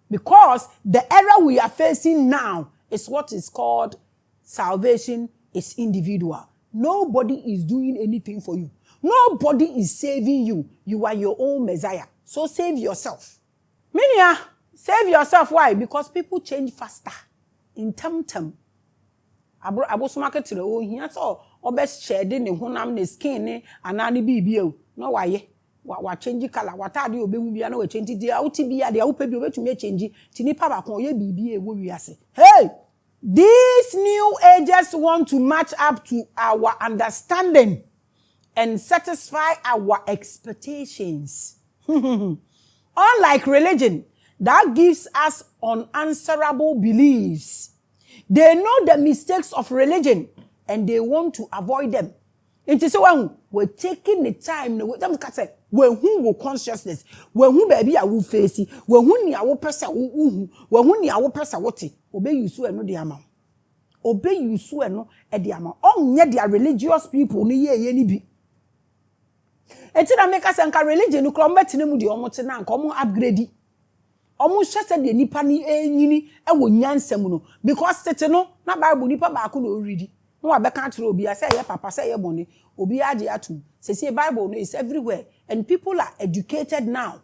A: Because the era we are facing now is what is called salvation is individual. Nobody is doing anything for you. Nobody is saving you. You are your own Messiah. So save yourself. Minia, save yourself. Why? Because people change faster. In term. Abo market to the own here. So, obes shedding the honam ne skin and ani BBO. No why? What change color? What are you be no change the OTB? The OPB to me change. Tinipa bakon ye BBA we are say. Hey! These new ages want to match up to our understanding and satisfy our expectations. Unlike religion, that gives us unanswerable beliefs. They know the mistakes of religion and they want to avoid them. It is when we're taking the time, when who will consciousness, when who baby I will face it, when who ni I will person when who ni I will person what obey you so and no the amount. Obey you so and no at the amount. Oh, yet they are religious people, ni ye ni bi. Etina make us anka religion no kro mbetine mu de omote na anka omo upgrade. Omo hwese de nipa ni enyini e wo nyansam no because tete no na Bible nipa ba ko no read. No abeka tro obi say ye papa say ye bone obi age atum. Say Bible no is everywhere and people are educated now.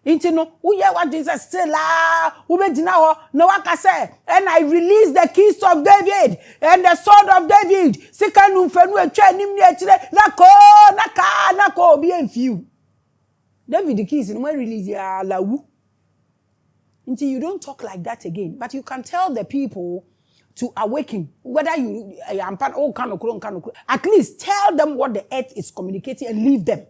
A: Into no, who hear what Jesus say la, who be dina ho, no waka say, and I release the keys of David and the sword of David. Second fenu etwa nim ni etire, nako be few. David the keys no release ya lawu. Until you don't talk like that again, but you can tell the people to awaken, whether you at least tell them what the earth is communicating and leave them.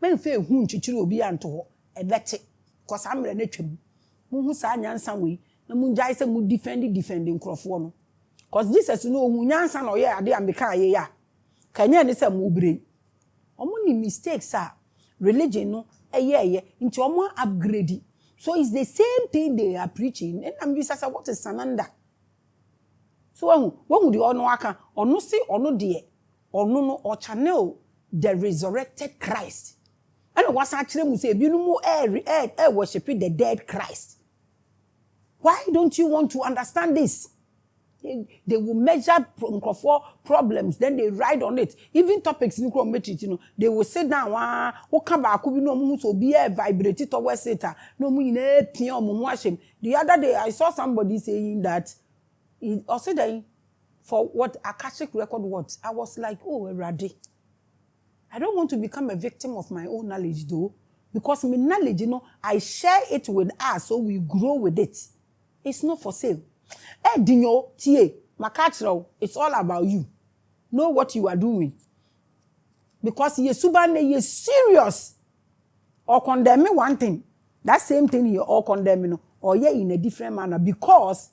A: Men fe hu chichiri obi anto ebete cause am re na twam mu hu sa nyansa we na mu jai se mu defending krofo no cause Jesus no hu nyansa na oye ade ameka ye ya kanya ne se mu bre omo ni mistakes a religion no eye nti omo upgrade So it's the same thing they are preaching. And I'm just saying, what is Sananda? So when would you all know aka or no see or no dear or no or channel the resurrected Christ? And what's actually we say, you know, air worshiping the dead Christ. Why don't you want to understand this? They will measure problems, then they ride on it. Even topics, you know, they will sit down. No so be vibrated towards it. No the other day I saw somebody saying that also for what Akashic record what I was like, oh, Radi. I don't want to become a victim of my own knowledge though, because my knowledge, you know, I share it with us so we grow with it. It's not for sale. Dinyo, tie, makachro, it's all about you. Know what you are doing. Because you're serious. Or condemn one thing. That same thing you're all condemning. Or you're in a different manner. Because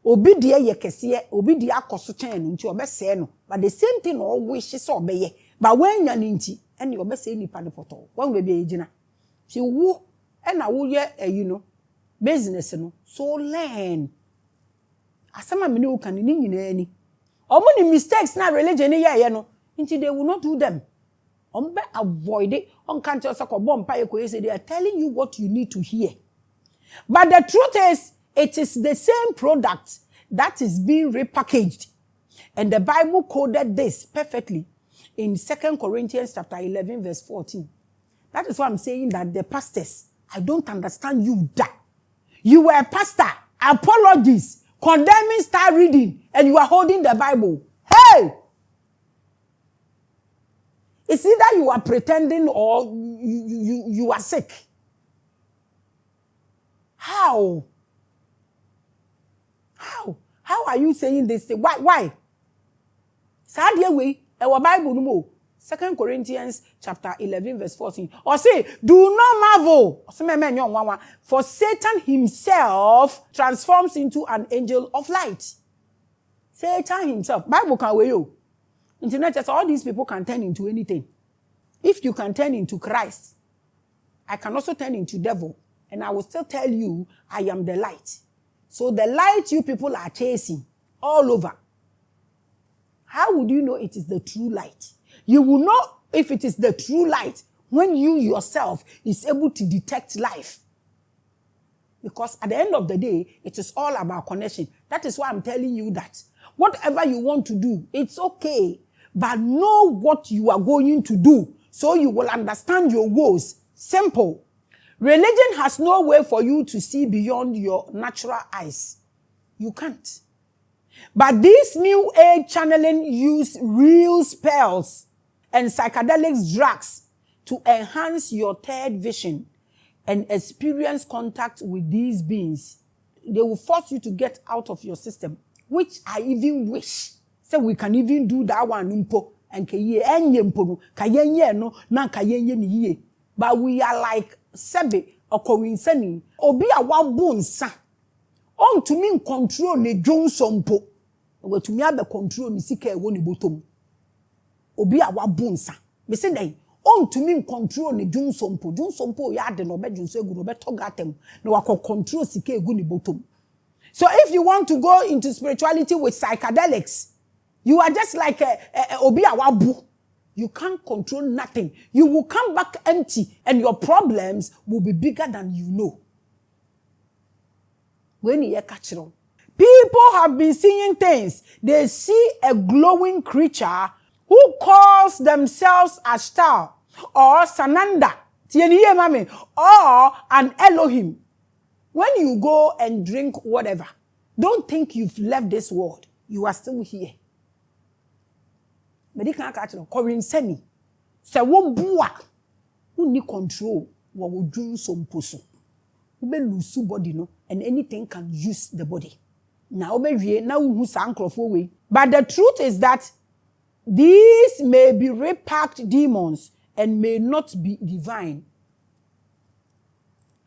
A: obi dia ye kesiye, obi dia koso chen nti obese no. But the same thing always she so obeye. But when you ninti, and you obese nipa ne poto. When we be ejina. Si wo, and na wo ye you know, business no. So learn. Asama mene uka ni nyina ani. Omo ni mistakes na religion ye no. Nti they will not do them. Ombe avoid it. On can't just ko bompa ye ko say they are telling you what you need to hear. But the truth is, it is the same product that is being repackaged. And the Bible coded this perfectly in 2 Corinthians chapter 11 verse 14. That is why I'm saying that the pastors, I don't understand you that. You were a pastor. Apologies. Condemning, start reading, and you are holding the Bible. Hey! It's either you are pretending or you are sick. How? How are you saying this thing? Why? Sadly way, our Bible no 2 Corinthians chapter 11 verse 14. Or say, do not marvel. For Satan himself transforms into an angel of light. Satan himself. Bible can weigh you. Internet just all these people can turn into anything. If you can turn into Christ, I can also turn into devil. And I will still tell you, I am the light. So the light you people are chasing all over. How would you know it is the true light? You will know if it is the true light when you yourself is able to detect life. Because at the end of the day, it is all about connection. That is why I'm telling you that whatever you want to do, it's okay. But know what you are going to do so you will understand your woes. Simple. Religion has no way for you to see beyond your natural eyes. You can't. But this new age channeling use real spells and psychedelic drugs to enhance your third vision and experience contact with these beings. They will force you to get out of your system, which I even wish. So we can even do that one impo and but we are like sebe or coinsani obi a wabonsa on to mean control ne Johnsonpo. We to me have control ni sika e woni bottom. Obi a wabonsa. Me say dey on to me control ni Johnsonpo. Johnsonpo ya de no be Johnson egu no be togatem. No wa control sika egu ni bottom. So if you want to go into spirituality with psychedelics, you are just like obi a wabu. You can't control nothing. You will come back empty and your problems will be bigger than you know. When you catch them. People have been seeing things. They see a glowing creature who calls themselves Ashtar or Sananda, or an Elohim. When you go and drink whatever, don't think you've left this world. You are still here. But they can't catch them. Corin semi. Say one bua. Who need control? What will do some person? Who be lose body no, and anything can use the body. Now be now who sang way. But the truth is that these may be repacked demons and may not be divine.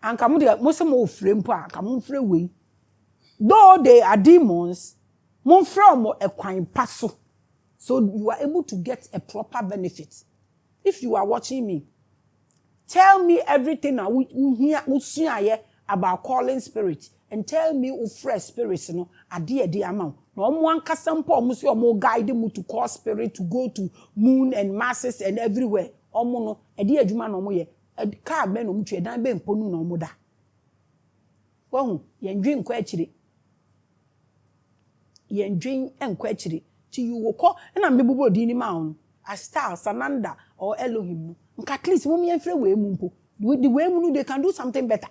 A: And come there, most of them frame pa, come frame way. Though they are demons, mon from a quine passo. So you are able to get a proper benefit. If you are watching me, tell me everything I hear about calling spirit and tell me who fresh spirits no ade de amount. No one can sample musi omo guide mu to call spirit to go to moon and masses and everywhere. Omo no ade adwuma no mo ye car be no mtwe dan be mponu no mo da. Wahu yendwe nkwa akire. Yendwe enkwa akire. Ti you wo ko na mebubo di ni ma on. A star Sananda or Elohim. At least women and free way mumpo. With the way they can do something better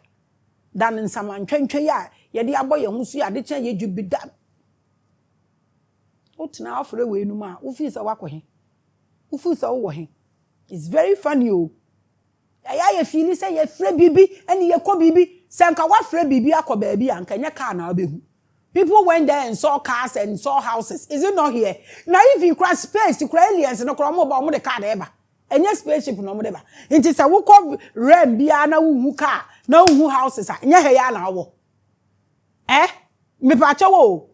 A: than in someone train ya. Yadi aboy who see a ditch you be that. What now for a way no ma? Who feels a wako him? Who feels over him? It's very funny. I feel say ye free bibi and ye ko bibi. Sanka wa free bibi ako baby and can ya car now be. People went there and saw cars and saw houses. Is it not here? Now if you cross space, you cross aliens and no cromo ba mo the car ever. And yes, spaceship no mo deba. It is a walk of rem bia na wu car, na wu houses a. Nya he ya na wo. Me pa wo.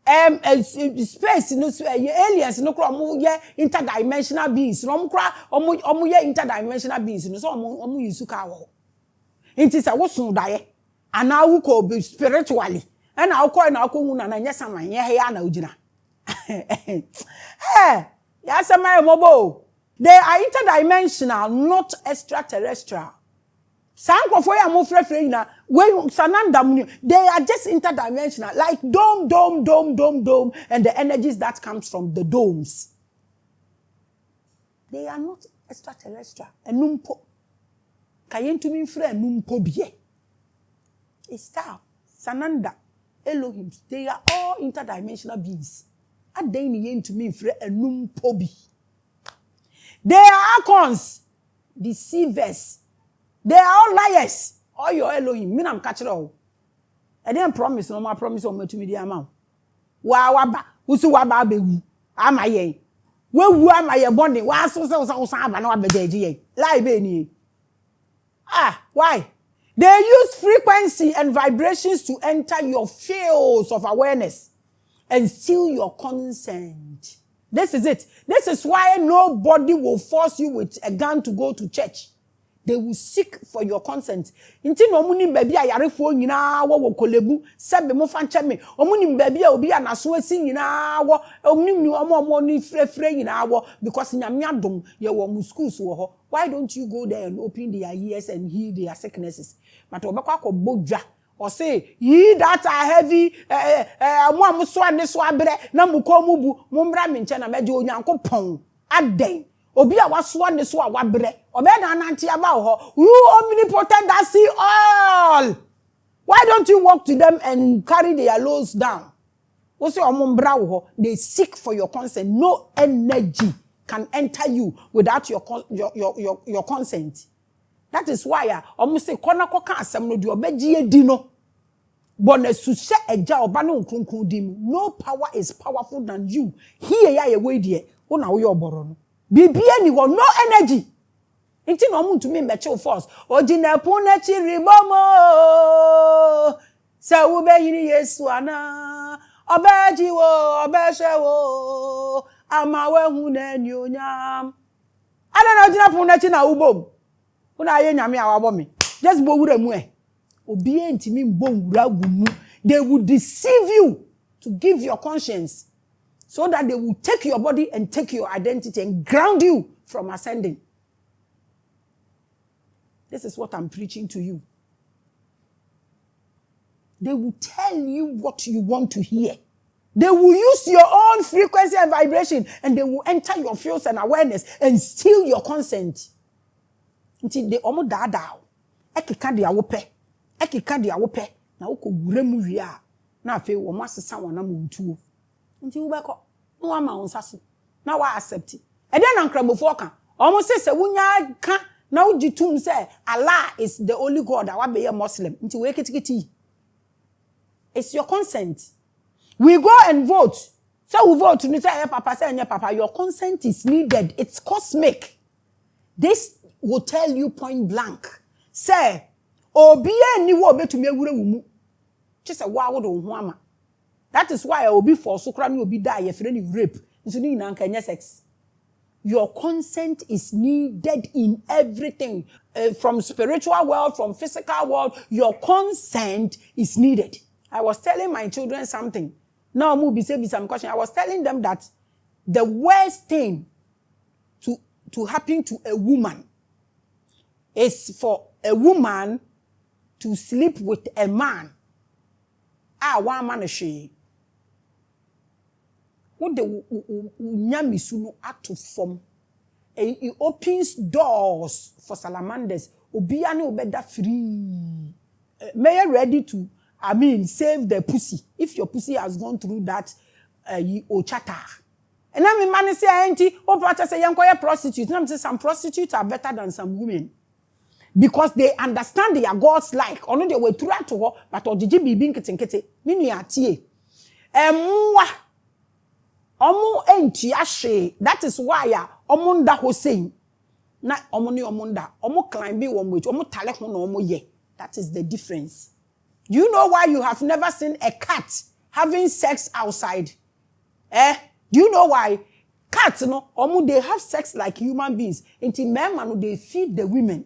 A: Space no aliens no cromo ye interdimensional beings. No mo kra omo ye interdimensional beings no so omo use car wo. It is a wo sun dae. Ana wu ko be spiritually. And I'll call na yes, I'm here na ujina. Hey, yes, my mobile. They are interdimensional, not extraterrestrial. When SANANDA, they are just interdimensional, like dome, and the energies that comes from the domes. They are not extraterrestrial. And numpo. Kayentu min fre numpo biye. It's star, SANANDA. Elohim, they are all interdimensional beings. And they need to mean for a numpobi. They are icons, deceivers. They are all liars. All your Elohim, me am catch it all. I didn't promise no more promise on me to me the amount. Waba, usu waba be amaye. We am my bonding. Why so no be lie be why? They use frequency and vibrations to enter your fields of awareness and steal your consent. This is it. This is why nobody will force you with a gun to go to church. They will seek for your consent. Inti no muni baby ayarefo nyina wo kolebu sebe mo fanche me. Omuni baby obi anaso asi nyina wo omuni omo ni frefre nyina wo because nyame adom ye wo mu schools wo ho. Why don't you go there and open their ears and heal their sicknesses? But obekwa akobodwa or say ye that are heavy mo amuso ane so abre na muko mubu mumbra me nche na meje onyankopon aden obi a waso ane so a wabre obeda nanti aba ho you omnipotent that see all. Why don't you walk to them and carry their loads down? Also omumbra ho they seek for your consent. No energy can enter you without your consent. That is why almost say kona koka asem no di obeji edi no bona sushe eja oba no nkunkun dim. No power is powerful than you. Here ya ye we die una wo ye oboro no bibia ni wo no energy nti no mu ntumi meche force ogina pon na chi ribomo se wo be yiri Yesu ana obeji wo obehwe wo ama we hu na ni onyam ada na ogina pon na chi na ubom una aye nyame awabo me just bo wura mu obi entimi mbo wura gumu. They will deceive you to give your conscience so that they will take your body and take your identity and ground you from ascending. This is what I'm preaching to you. They will tell you what you want to hear. They will use your own frequency and vibration and they will enter your fields and awareness and steal your consent. Until they almost die down. Ekika dia wope. Na uko guremu wia. Na afi wo masesa wana mu ntuo. Nti wo beko. No ama onsaso. Na wa accept. E dey na nkrabofo ka. Omo se wunya ka na ujitum say Allah is the only God. Awa be a Muslim. Nti we kitikiti. It's your consent. We go and vote. So we vote to say papa say papa. Your consent is needed. It's cosmic. This will tell you point blank. Say, obi ni wo betumi awure wumu. Just a wa wo do ho ama. That is why obi for so kra ni obi die ye frɛ ni rape. Nso ni na nka nya sex. Your consent is needed in everything. From spiritual world, from physical world, your consent is needed. I was telling my children something. Now, I'm be saying some question. I was telling them that the worst thing to happen to a woman is for a woman to sleep with a man. One man is she. What the nyamisuno ato form. It opens doors for salamanders. Obiane obeda free. May you ready to, save the pussy. If your pussy has gone through that, chata. And I mean, man say, auntie, but say, young prostitutes. And I say, some prostitutes are better than some women. Because they understand they are God's like. Or no, they were try to her, but or did you be being kete? Mini atie. Omo enti ashe. That is why omonda ho saying. Na omoni omonda. Omo climb be one way. Omo tale ho no omo ye. That is the difference. Do you know why you have never seen a cat having sex outside? Do you know why? Cats, no, they have sex like human beings. Until men, they feed the women.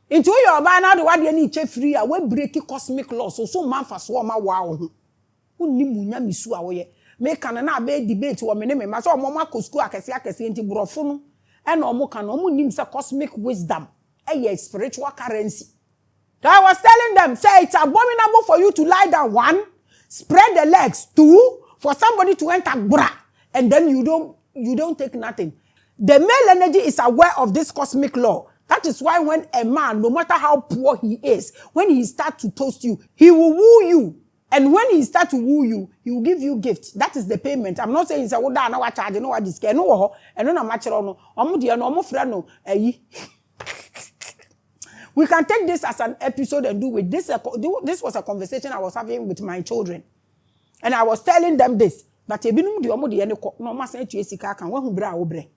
A: Into your banner, the one you need free, I will break cosmic laws. So man for swama wow. Who ni munya misu awoye. Make an be debate or meneme. Maso mama kusku akesi into brofunu. And omo can omo nim sa cosmic wisdom. Spiritual currency. So I was telling them, say it's abominable for you to lie down, 1, spread the legs, 2, for somebody to enter bra, and then you don't take nothing. The male energy is aware of this cosmic law. That is why when a man, no matter how poor he is, when he starts to toast you, he will woo you. And when he starts to woo you, he will give you gifts. That is the payment. I'm not saying it's a wood down, no charge, no what this no, and no match no, no friend no, We can take this as an episode and do with this. This was a conversation I was having with my children. And I was telling them this. But ebinum di omo de ne ko no ma san tue sika kan wahu bra wo bre.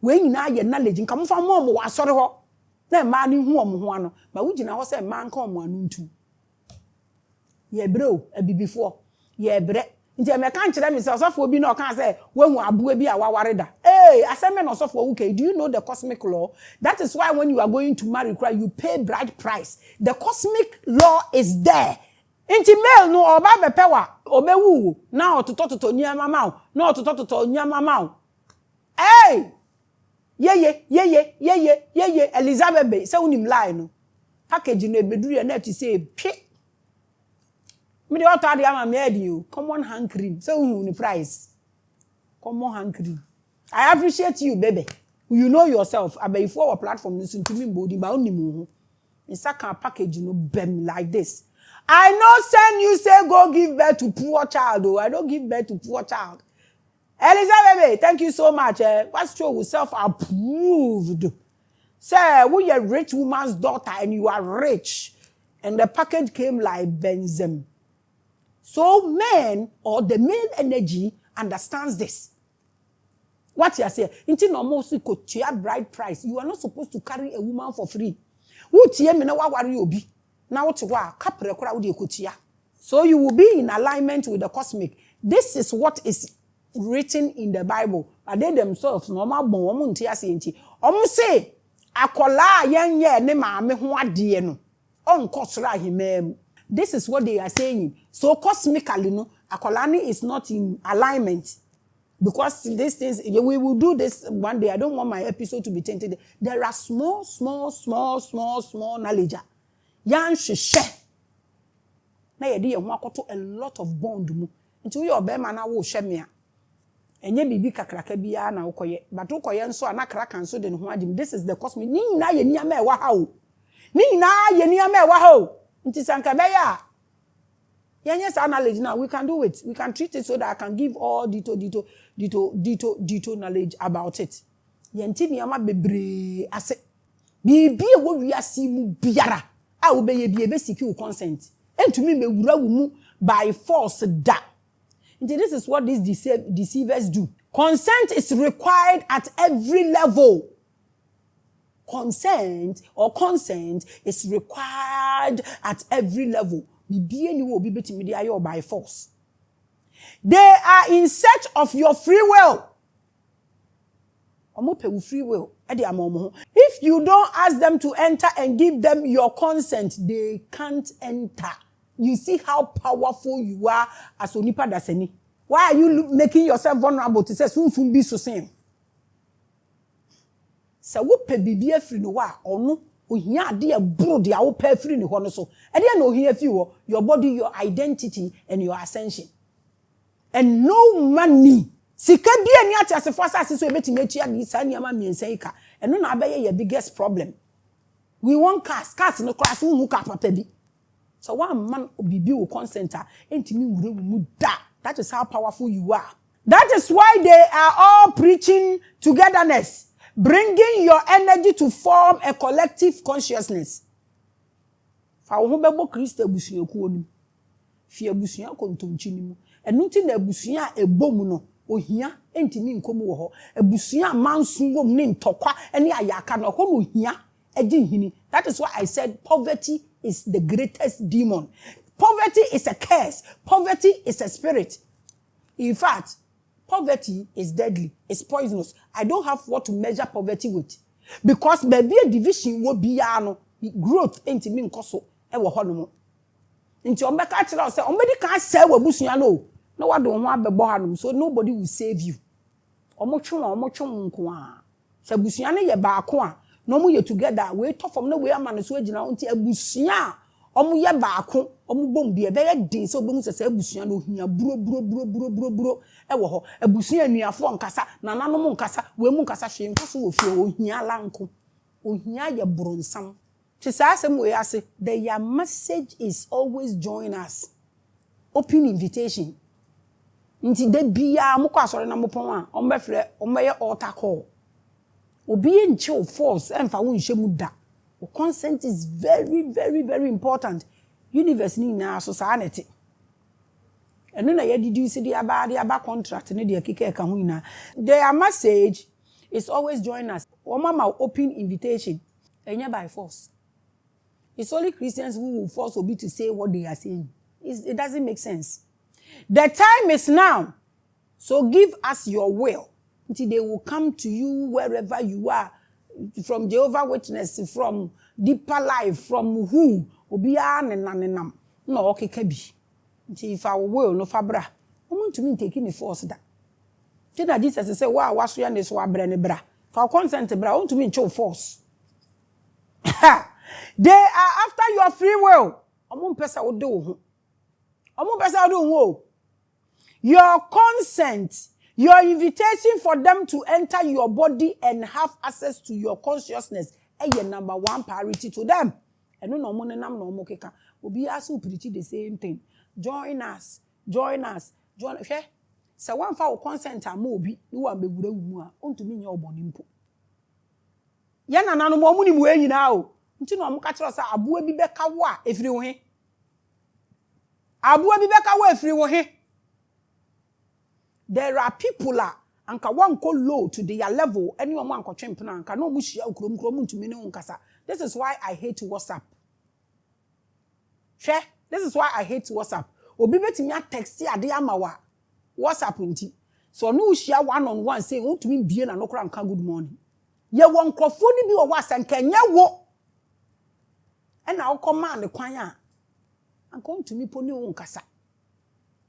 A: We nyina ye knowledge nka fa mo mo wasore ho. Na ma ni hu omo ho ano. Ba wo gina ho se ma nka omo anu ntu. Ye bre o abibifo. Ye bre. Nti me kan kire me se osofo obi na o kan se wahu aboa bi a waware da. Hey, aseme no osofo okay. Do you know the cosmic law? That is why when you are going to marry, you pay bride price. The cosmic law is there. Inti male no oba bepewa obewu na otototo nyama ma na otototo nyama ma. Hey! Ye Elizabeth be say unim lie no. Package no ebeduru na to say pi. Me dey auto dey am me you. Common hand cream. Say unu price. Common hand cream. I appreciate you, baby. You know yourself. I bet before our platform listen to me body ba onimu. In second package no bem like this. I know send you say go give birth to poor child. Oh, I don't give birth to poor child. Elizabeth, thank you so much. What's true with self-approved? Say, we are a rich woman's daughter and you are rich. And the package came like benzem. So men or the male energy understands this. What you say? Inti no mo si ko tia bride price. You are not supposed to carry a woman for free. Who tie me na wa wari obi. Na what wa kapre kora wo de kotia. So you will be in alignment with the cosmic. This is what is written in the Bible. But they themselves normal bon omo nti ase nti. Omo say akola yenye ne maame ho ade no. Onkosra himem. This is what they are saying. So cosmically no, akolani is not in alignment. Because these things, we will do this one day. I don't want my episode to be tainted. There are small knowledge. Yan shishe. Na yedi ye wakoto a lot of bond mu. Until your bema na wo shemia. Enye bibi kakraka biya na ukoye. But ukoye nso ana kraka nso de ho adim. This is the cosmic. Ni na ye ni ama ewa ha o. Ni na ye ni ama ewa ha o. Nti sanka be ya. Yes, knowledge now we can do it. We can treat it so that I can give all dito knowledge about it. Yenti ni ama bebre ase. Bibi e wo wiase mu biara. A wo be ye bi e be secure consent. Entumi me wura wo mu by force da. This is what these deceivers do. Consent is required at every level. Consent is required at every level. By force. They are in search of your free will. Omo pe free will. If you don't ask them to enter and give them your consent, they can't enter. You see how powerful you are as onipa daseni. Why are you making yourself vulnerable to say soon be so same? So wo pe bibia free no wa ono ohia ade e bro de a wo pe free ni ho no so. E de na ohia fi wo your body, your identity and your ascension. And no money. Sika bia ni ati asefo asase so ebetimi atua ni sa ni ama miensa ika. Eno na abaye your biggest problem. We want cars no class who ka papa bi. So one man obibi wo consent entimi wure mu da. That is how powerful you are. That is why they are all preaching togetherness, bringing your energy to form a collective consciousness. Fa wo bebo Kristo abusuan ku onu. Fi abusuan kontonchi ni mu. Enu ti na abusuan ebomu no ohia entimi nkomu wo ho. Abusuan mansu wom ne ntokwa ene ayaka no ho no ohia edi hini. That is why I said poverty is the greatest demon. Poverty is a curse. Poverty is a spirit. In fact, poverty is deadly. It's poisonous. I don't have what to measure poverty with. Because maybe a division will be growth ain't mean koso e wo ho no mo. Nti ombeka kira say ombedi kan say we busua no. No wa don ho abebo hanom so nobody will save you. Omotwe nko a. Se busua ne ye baako a no mo ye together we talk from no we am no so agina nti abusua omu ye baako omu bom bia be ye din so obomu sese abusua no hia buro e wo ho abusua anuafo nkasa nananom nkasa we mu nkasa hwe nkoso wo fie ohia lanko ohia ye bronsam tisasem we ase their message is always join us. Open invitation nti de bia mukọ asore na mopon a ombefre omeye altar call obi enche force emfa wo nhwemu da. Consent is very, very, very important. Universe ni na so sanity. Eno na ye deduce the aba contract ne de keke ka ho ina. Their message is always join us. Mama open invitation. Enya by force. It's only Christians who will force obi to say what they are saying. It doesn't make sense. The time is now. So give us your will. Until they will come to you wherever you are. From Jehovah Witness, from deeper life, from who obia nenam no okeka bi nti if I will no fabra omuntu mi taking the force da tina Jesus say wa waso ya ne so abra ne bra fa consent bra omuntu mi nche force they are after your free will omo pesa wo de wo ho omo pesa wo de wo your consent. Your invitation for them to enter your body and have access to your consciousness is number one priority to them. And no money nam no mo keka. Obi asu preach the same thing. Join us. Share. So one for consent am obi ni wa begura wumu a ontumi nya oboni mpo. Ya na nanu mo mu ni mu enyina o. Nti no mo ka kire say aboa bi beka wo a efiri wo he. Aboa bi beka wo efiri wo he. There are people anka one go low to their level anyone wan ko twempena anka no mu hia ukrom ntumi ne unkasa. This is why I hate WhatsApp. Share. This is why I hate WhatsApp. Obi betimi text ade amawa WhatsApp nti. So no hia one on one say ntumi bie na no kra anka good morning. Ye won krofo ni bi wo WhatsApp kanya wo. E na wo command kwan a anka ntumi po ne unkasa.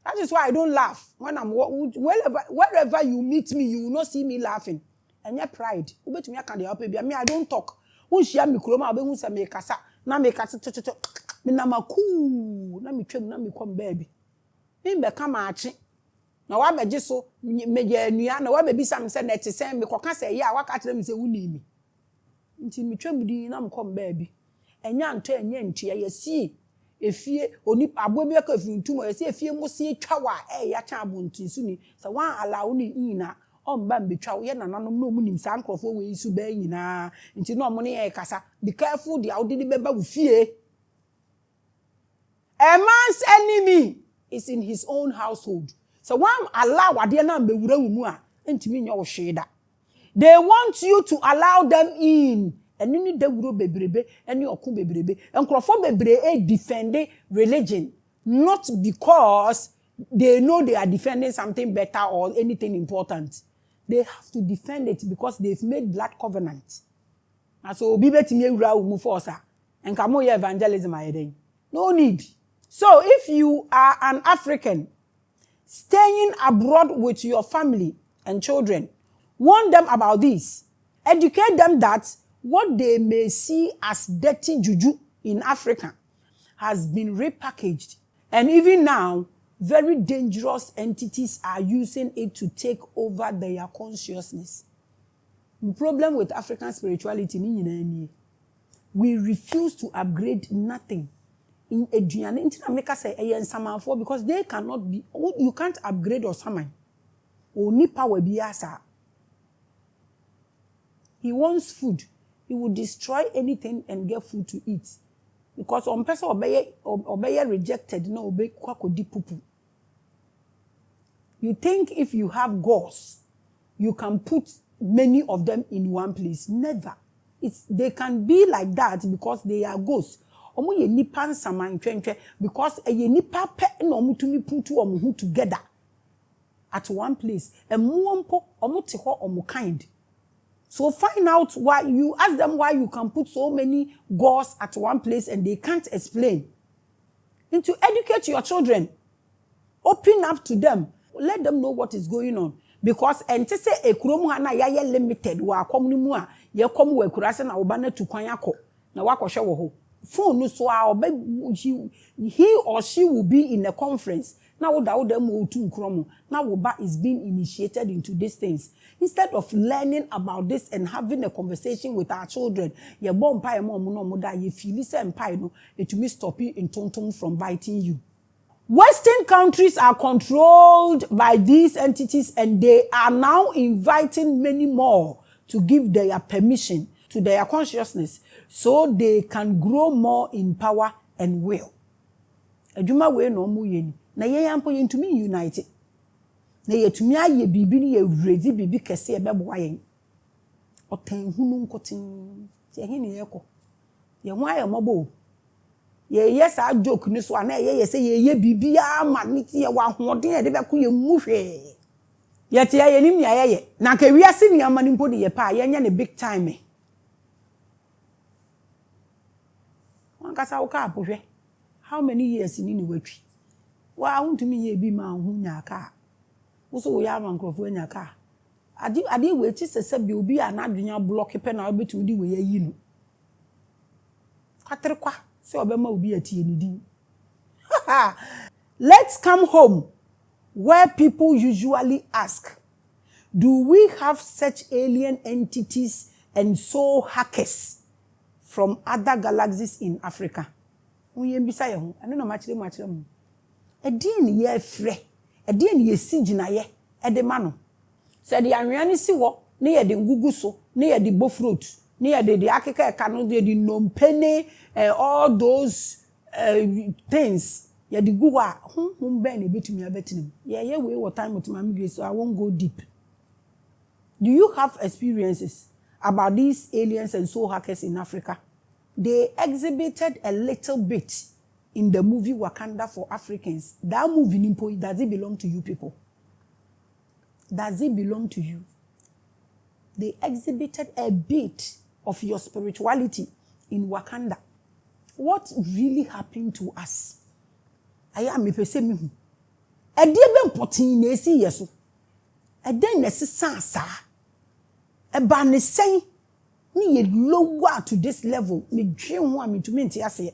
A: That is why I don't laugh. When I'm wherever you meet me, you will not see me laughing. And your pride. I don't talk. When she me kroma, be say me kasa. Na me kasa me na maku. Na me twem na me come baby. Me be ka maachi. Na wa beje so me je nua na wa be bisa me say na te say me koka say ya wa ka tell me say wuni mi. Nti me twem di na me come baby. Enya nto enya ntua ye see. Efie oni abo bi ka fintum e se efie mo se twa ya cha abontin su ni se wan allow ni ina omba mbetwa ye nananom no mu nim sa nkrofo we isu ba nyina nti no mo ne e kasa be careful the audini beba wo fie. A man's enemy is in his own household. So wan allow ade na mbewura wo mu a ntimi nya wo hweda. They want you to allow them in. And you need the guru bebrebe and you oku bebrebe and crofo bebre defend religion not because they know they are defending something better or anything important. They have to defend it because they've made blood covenant. And so, be better me move forward, and come on, evangelism. No need. So, if you are an African staying abroad with your family and children, warn them about this. Educate them that what they may see as dirty juju in Africa has been repackaged. And even now, very dangerous entities are using it to take over their consciousness. The problem with African spirituality, we refuse to upgrade nothing. In Adrian, because they cannot be, you can't upgrade or summon. Only power be asa. He wants food. He will destroy anything and get food to eat. Because on person obey rejected, no obey kwakodi pupu. You think if you have gods, you can put many of them in one place. Never. They can be like that because they are ghosts. Omo ye nipa nsama ntwentwe because ye nipa pe na omo tumi putu omo hu together at one place. Emuompo omo te ho omo kind. So find out why, you ask them why you can put so many gods at one place and they can't explain. And to educate your children, open up to them, let them know what is going on. Because ente se ekuromu ha na ya limited wa komuni mu a ye komu wa kurase na oba na tukwan akọ na wakọhwe wo ho. Phone so he or she will be in a conference. Now is being initiated into these things. Instead of learning about this and having a conversation with our children, it will stop you in tonton from biting you. Western countries are controlled by these entities and they are now inviting many more to give their permission to their consciousness so they can grow more in power and will. Ejuma we no mu yeni. Na ye yampo yentumi united. Na yetumi aye bibi ni ye rezi bibi kese ebeboa yen. Otan hunu nkotin. Ye hini ye ko. Ye ho aye mobo. Ye yes a joke ni so na ye say ye bibi a maniti ye wa hoden ye de be ko ye mu hwe. Ye te ye nim ya ye. Na ka wiase ni amani mpo de ye pa ye nya ne big time. Wankasa wo ka apohwe. How many years in any way? Wa huntu mi ye bi ma hu nya ka. Wo so ya ma nkrofo nya ka. Ade we ti sese bi obi anadwenya block pe na obetu di we yi no. Kwaterkwa se obema obi atie ni din. Let's come home where people usually ask, do we have such alien entities and soul hackers from other galaxies in Africa? Uye mbisa ye ho eno na machire mu edin ye frɛ edin ye sigina ye ede ma no se de anwea si wo ne ye de ngugu so ne ye de bofruit ne ye de akeka eka no de nompene all those things ye de gu wa hum ben e betumi abetinim ye we what time with Maame Grace, so I won't go deep. Do you have experiences about these aliens and soul hackers in Africa? They exhibited a little bit in the movie Wakanda for Africans. That movie, does it belong to you people? Does it belong to you? They exhibited a bit of your spirituality in Wakanda. What really happened to us? I am a person. A dear ben potting, nesi yeso. A den necessasa. A ban is saying, me lower to this level. Me dream want me to mean to.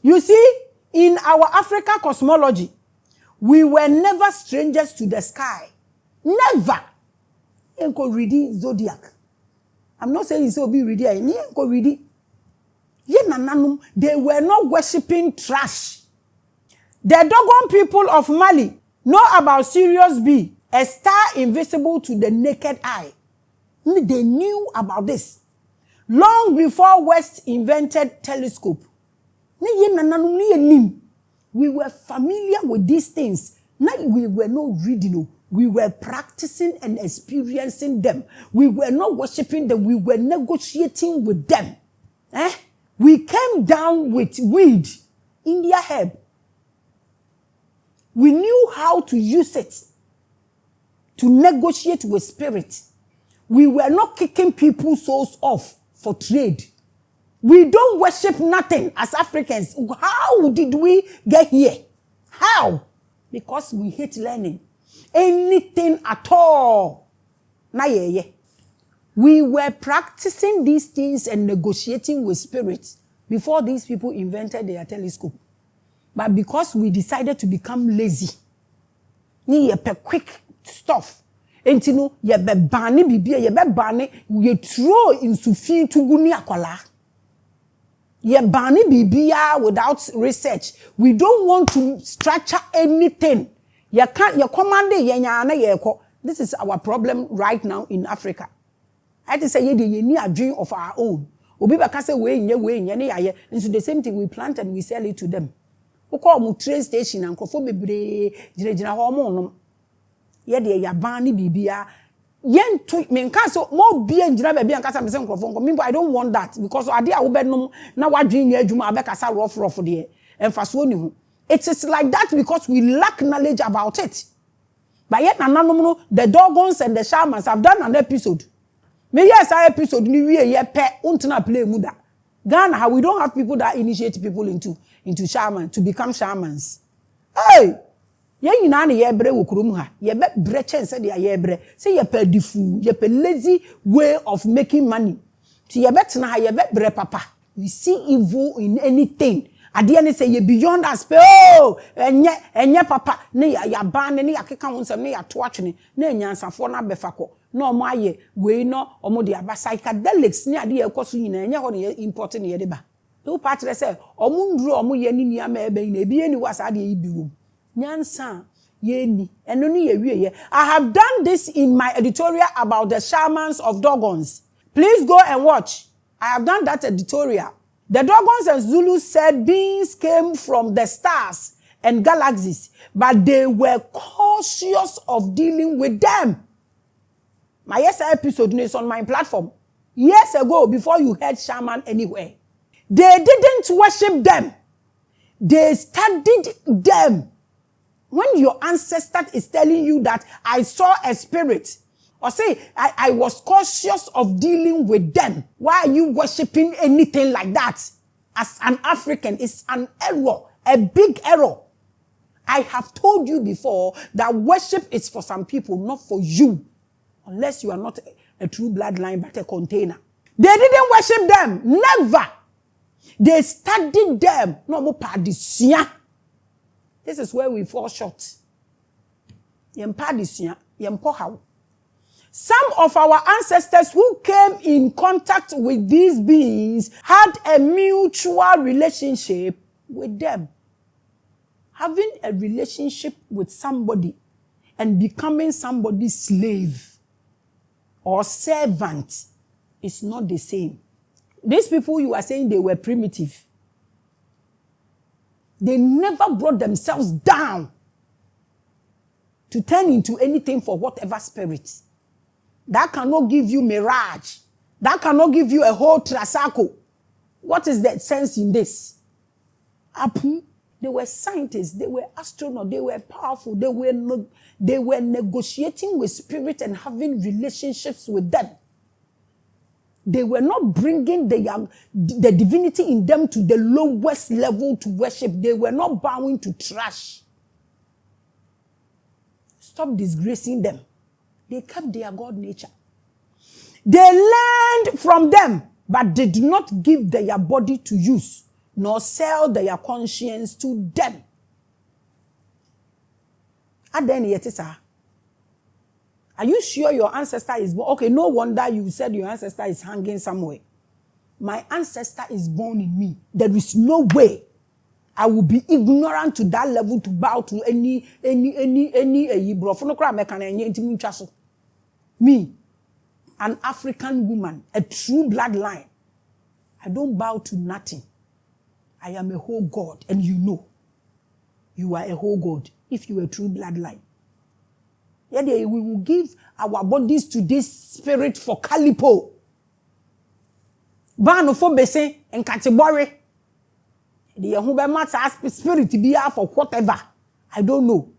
A: You see, in our African cosmology, we were never strangers to the sky. Never. Enko ready zodiac. I'm not saying so be ready. Enko ready. Ye nananum, they were not worshipping trash. The Dogon people of Mali know about Sirius B, a star invisible to the naked eye. They knew about this long before West invented telescope. We were familiar with these things. Now we were not reading. We were practicing and experiencing them. We were not worshiping them. We were negotiating with them. We came down with weed in their herb. We knew how to use it to negotiate with spirit. We were not kicking people's souls off for trade. We don't worship nothing as Africans. How did we get here? How? Because we hate learning. Anything at all. We were practicing these things and negotiating with spirits before these people invented their telescope. But because we decided to become lazy, quick stuff. And you know, ye be bani bibia, ye be bani, ye throw into fi to guni akwala. Ye bani bibia without research. We don't want to structure anything. Ye can't, ye command ye nyana ye ko. This is our problem right now in Africa. I just say ye need a dream of our own. Obi baka say we nye ne yaye. And so the same thing we plant and we sell it to them. We call mu train station and krofo bebre jina ho mo no. Ye de ya ban ni bibia. Yen to me nka so mo bia njina ba bia nka sa me se krofo nko. Me I don't want that because ade a wo be nom na wadwen nya adwuma abekasa rough de. Emfaso ni ho. It is like that because we lack knowledge about it. But yet nananom the Dogons and the Shamans have done an episode. Me yes our episode ni wie ye pe untina play muda. Ghana how we don't have people that initiate people into shaman to become shamans. Hey, ye nyina na ye bre wo kurom ha. Ye be bre chense de ye bre. Say ye pe difu, ye pe lazy way of making money. So ye bet na ye be bre papa. We see evil in anything. Ade ne say ye beyond us pe oh enye papa ne ya ban ne ya keka wonsem ne ya to atwene na enyansafo na befako no mo aye we no omo de aba psychedelics ne ade ekoso nyina enye ho ne import ne ye de ba to part say omo nduru omo ye ni nia ma ebe na ebi eni wasa ade yi biwo nyansa ye ni eno ne ye wie I have done this in my editorial about the shamans of Dogons. Please go and watch. I have done that editorial. The Dogons and Zulus said beings came from the stars and galaxies, but they were cautious of dealing with them. My episode is on my platform. Years ago, before you heard shaman anywhere, they didn't worship them. They studied them. When your ancestor is telling you that I saw a spirit, or say, I was cautious of dealing with them. Why are you worshiping anything like that? As an African, it's an error, a big error. I have told you before that worship is for some people, not for you. Unless you are not a true bloodline, but a container. They didn't worship them. Never. They studied them. No more padisia. This is where we fall short. Yem padisia, yem pohau. Some of our ancestors who came in contact with these beings had a mutual relationship with them. Having a relationship with somebody and becoming somebody's slave or servant is not the same. These people you are saying they were primitive. They never brought themselves down to turn into anything for whatever spirit. That cannot give you mirage. That cannot give you a whole trasako. What is the sense in this? Apu, they were scientists, they were astronauts, they were powerful, they were negotiating with spirit and having relationships with them. They were not bringing the divinity in them to the lowest level to worship. They were not bowing to trash. Stop disgracing them. They kept their God nature. They learned from them, but did not give their body to use, nor sell their conscience to them. Are you sure your ancestor is born? Okay, no wonder you said your ancestor is hanging somewhere. My ancestor is born in me. There is no way I will be ignorant to that level to bow to any me, an African woman, a true bloodline. I don't bow to nothing. I am a whole God, and you know you are a whole God if you are a true bloodline. Yeah, we will give our bodies to this spirit for calipo. Bano for bese and category. The Yahoo matter spirit to be for whatever. I don't know.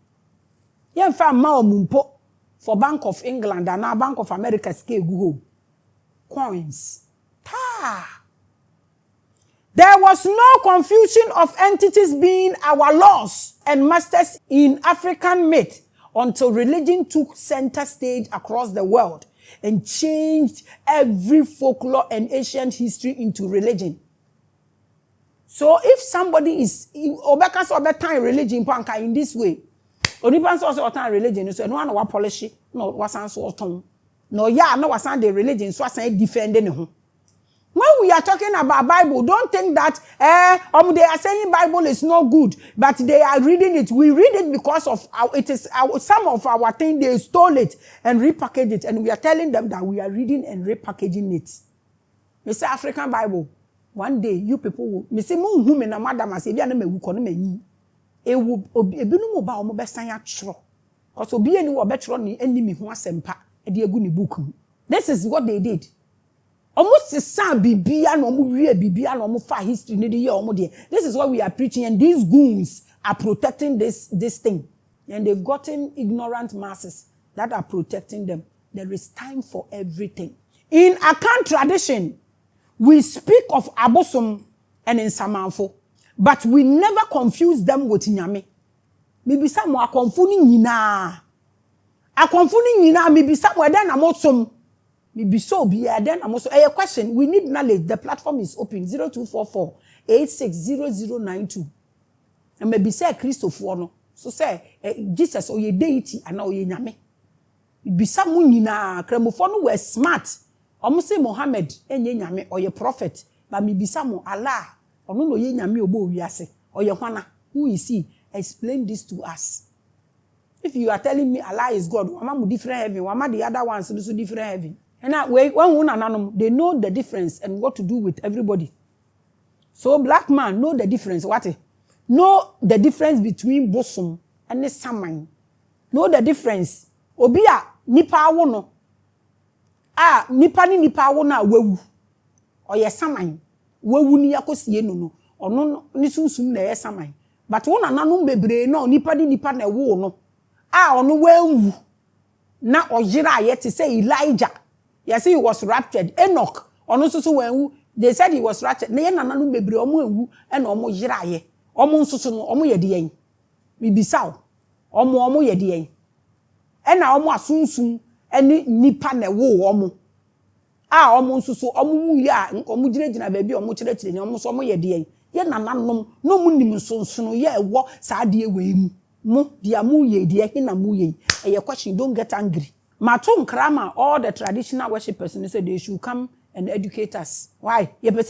A: Yeah, fam mao mumpo. for Bank of England and now Bank of America scale go coins. Ta. There was no confusion of entities being our lords and masters in African myth until religion took center stage across the world and changed every folklore and ancient history into religion. So if somebody is obeka time religion panka in this way, onipa so time religion so no one wa polish no wasan so oton. No ya no wasan the religion so wasan defending ho. When we are talking about Bible, don't think that they are saying Bible is not good, but they are reading it. We read it because of some of our thing they stole it and repackaged it, and we are telling them that we are reading and repackaging it. Mr. African Bible, one day you people will Mr. Muhu na madam as ebi me wu kono manyi. Ewu ebinu mo ba o mo besan ya chro. Cause obi eni wo be chro ni enimi ho asempa e de egu ni book. This is what they did. Almost san bibia no mu wie bibia no mu fa history ne de ye omo de. This is what we are preaching, and these goons are protecting this thing, and they've gotten ignorant masses that are protecting them. There is time for everything. In Akan tradition, we speak of abosom and insamanfo, but we never confuse them with nyame. Maybe some are confusing nyina. A confusing nyina maybe somewhere then amosom. Maybe so be then I'm also a question. We need knowledge. The platform is open 0244 860092. And maybe say Christopher no. So say Jesus or ye deity and now ye nyame. Be someone nyina kremofo were smart. Almost say Muhammad enye nyame or ye prophet. But maybe some Allah or no ye nyame obo wiase or ye hwana. Who is he? Explain this to us. If you are telling me Allah is God, wama different heaven, wama the other ones do different heaven. And now, when they know the difference and what to do with everybody. So black man know the difference. What? Know the difference between bosom and the saman. Know the difference. Obia nipa wono. Nipa ni nipa wona wewu. Oye saman. Wewu ni yakosie no. Ono ni sunsum na ye saman. But wona nanom bebre no nipa ni nipa na wo no. Ono wewu. Na ojira ye te say Elijah. Yes, he was raptured. Enoch, ono susu wenwu. They said he was raptured. Na ye nananu bebre omo enwu e na omo yira ye. Omo susu no omo ye de yen. Bibisaw. Omo ye de yen. E na omo asunsun eni nipa na wo omo. Omo susu omo wu ya omo giregyina ba bi omo kyerɛkyerɛ ni omo so omo ye de yen. Ye nananom no mu nim sunsun ye ewo saa de we mu. Mu dia mu ye de ye na mu ye. E ye question, don't get angry. Matum Krama, all the traditional worshipers, and they said they should come and educate us. Why? Because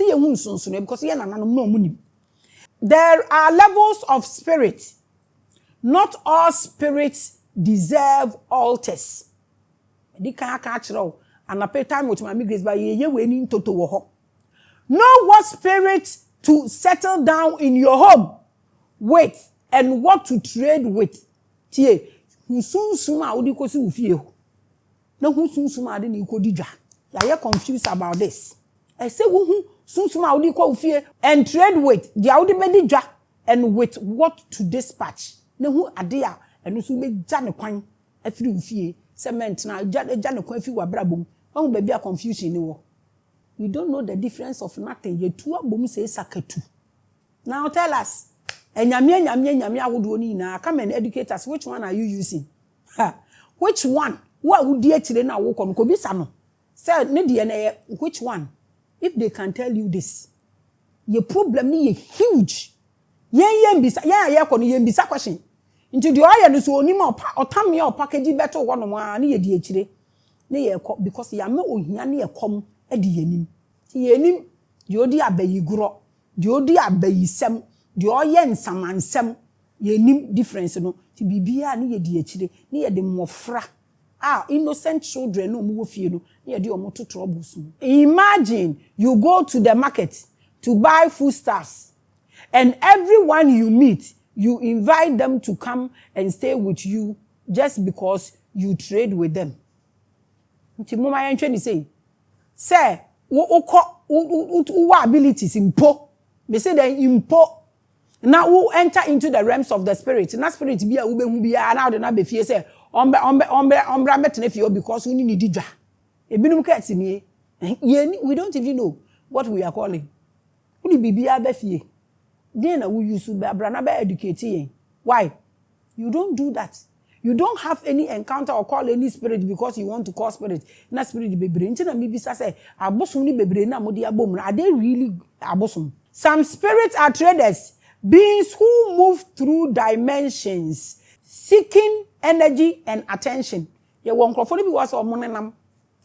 A: there are levels of spirit. Not all spirits deserve altars. Know what spirit to settle down in your home with and what to trade with. No who soon didn't equal dija. You are confused about this. I say who soon equal fear and trade with the Audi Medija and with what to dispatch. No who adia and who make Janaquine a few fear cement now Janaquine few brabum. Oh, baby, a confusion in war. We don't know the difference of nothing. Ye two boom say saketu. Now tell us. And Yamia would only now come and educate us. Which one are you using? Which one? What would you actually now walk on Kobisano? Say, which one? If they can tell you this, your problem is huge. Bisa question. Into the oil is only more or tammy or package better one on one near DHD. Because Yame or Yanni come at the enim. Yenim, Jodi abe gro, Jodi abe sem, Joyen some and some, yenim difference no, to be near DHD, near the mofra. Innocent children no move you near the omoto troubles. Imagine you go to the market to buy foodstuffs, and everyone you meet, you invite them to come and stay with you just because you trade with them. Mama I'm trying to say, sir, what abilities impo? Me say they impo. Now who enter into the realms of the spirit. Na spirit be a ube who be now the na be fear say ombra metene fie because we need didwa. Ebinum ka atini we don't even know what we are calling. Uni bibia be fie. Den na we use be abra na be educate yen. Why? You don't do that. You don't have any encounter or call any spirit because you want to call spirit. Na spirit bebre. Nti na mi bisa say abosom ni bebre na modi abom na are they really abosom? Some spirits are traders, beings who move through dimensions, seeking energy and attention. Ye won krofo ni bi was omonenam.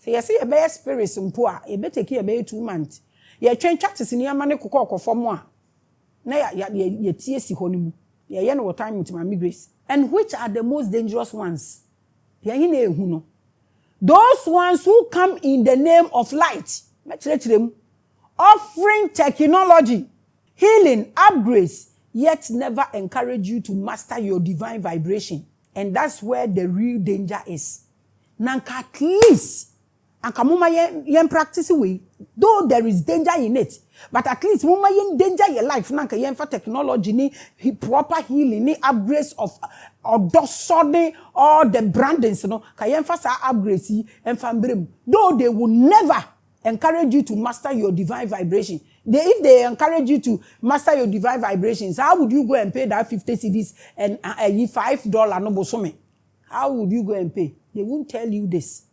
A: Say ye say ye be spirits mpo a e be take ye be 2 months. Ye twentwa tese ni ama ne kokọ okofo mo a. Na ye tie si ho ni mu. Ye no time with my grace. And which are the most dangerous ones? Those ones who come in the name of light, offering technology, healing, upgrades, yet never encourage you to master your divine vibration. And that's where the real danger is. Nanka at least, ankamuma yen practice way, though there is danger in it. But at least muma yen danger your life nanka yen for technology ni proper healing ni upgrades of dosone or the brandings no ka yen for sa upgrades yi emfa mbrem. Though they will never encourage you to master your divine vibration. If they encourage you to master your divine vibrations, how would you go and pay that 50 cedis and $5 no bosome? How would you go and pay? They won't tell you this.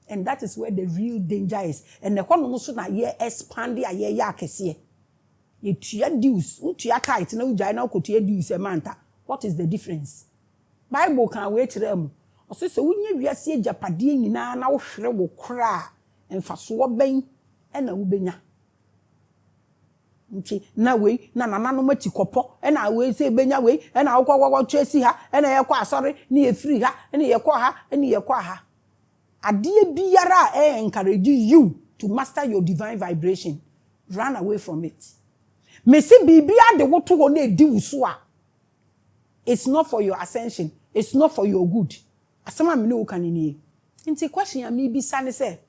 A: And that is where the real danger is. And the one also na ye expand ya kesiye. Ye tuya dues, tuya tight na ujai na ukotuya dues emanta. What is the difference? Bible can wait them. Ose se unye wiase japade nyina na wo hwere wo kra emfaso ben e na wo benya. Nti na we na nana mati kopo e na we se benya we e na wo twesi ha e na ye kwa asori ni ye free ha e ni ye kwa ha e ni ye kwa ha. Adie biara encourage you to master your divine vibration. Run away from it. Mesi bibia de woto wo na edi wuso a. It's not for your ascension. It's not for your good. Asama me no kan ni. Nti question ya me bisa ne say,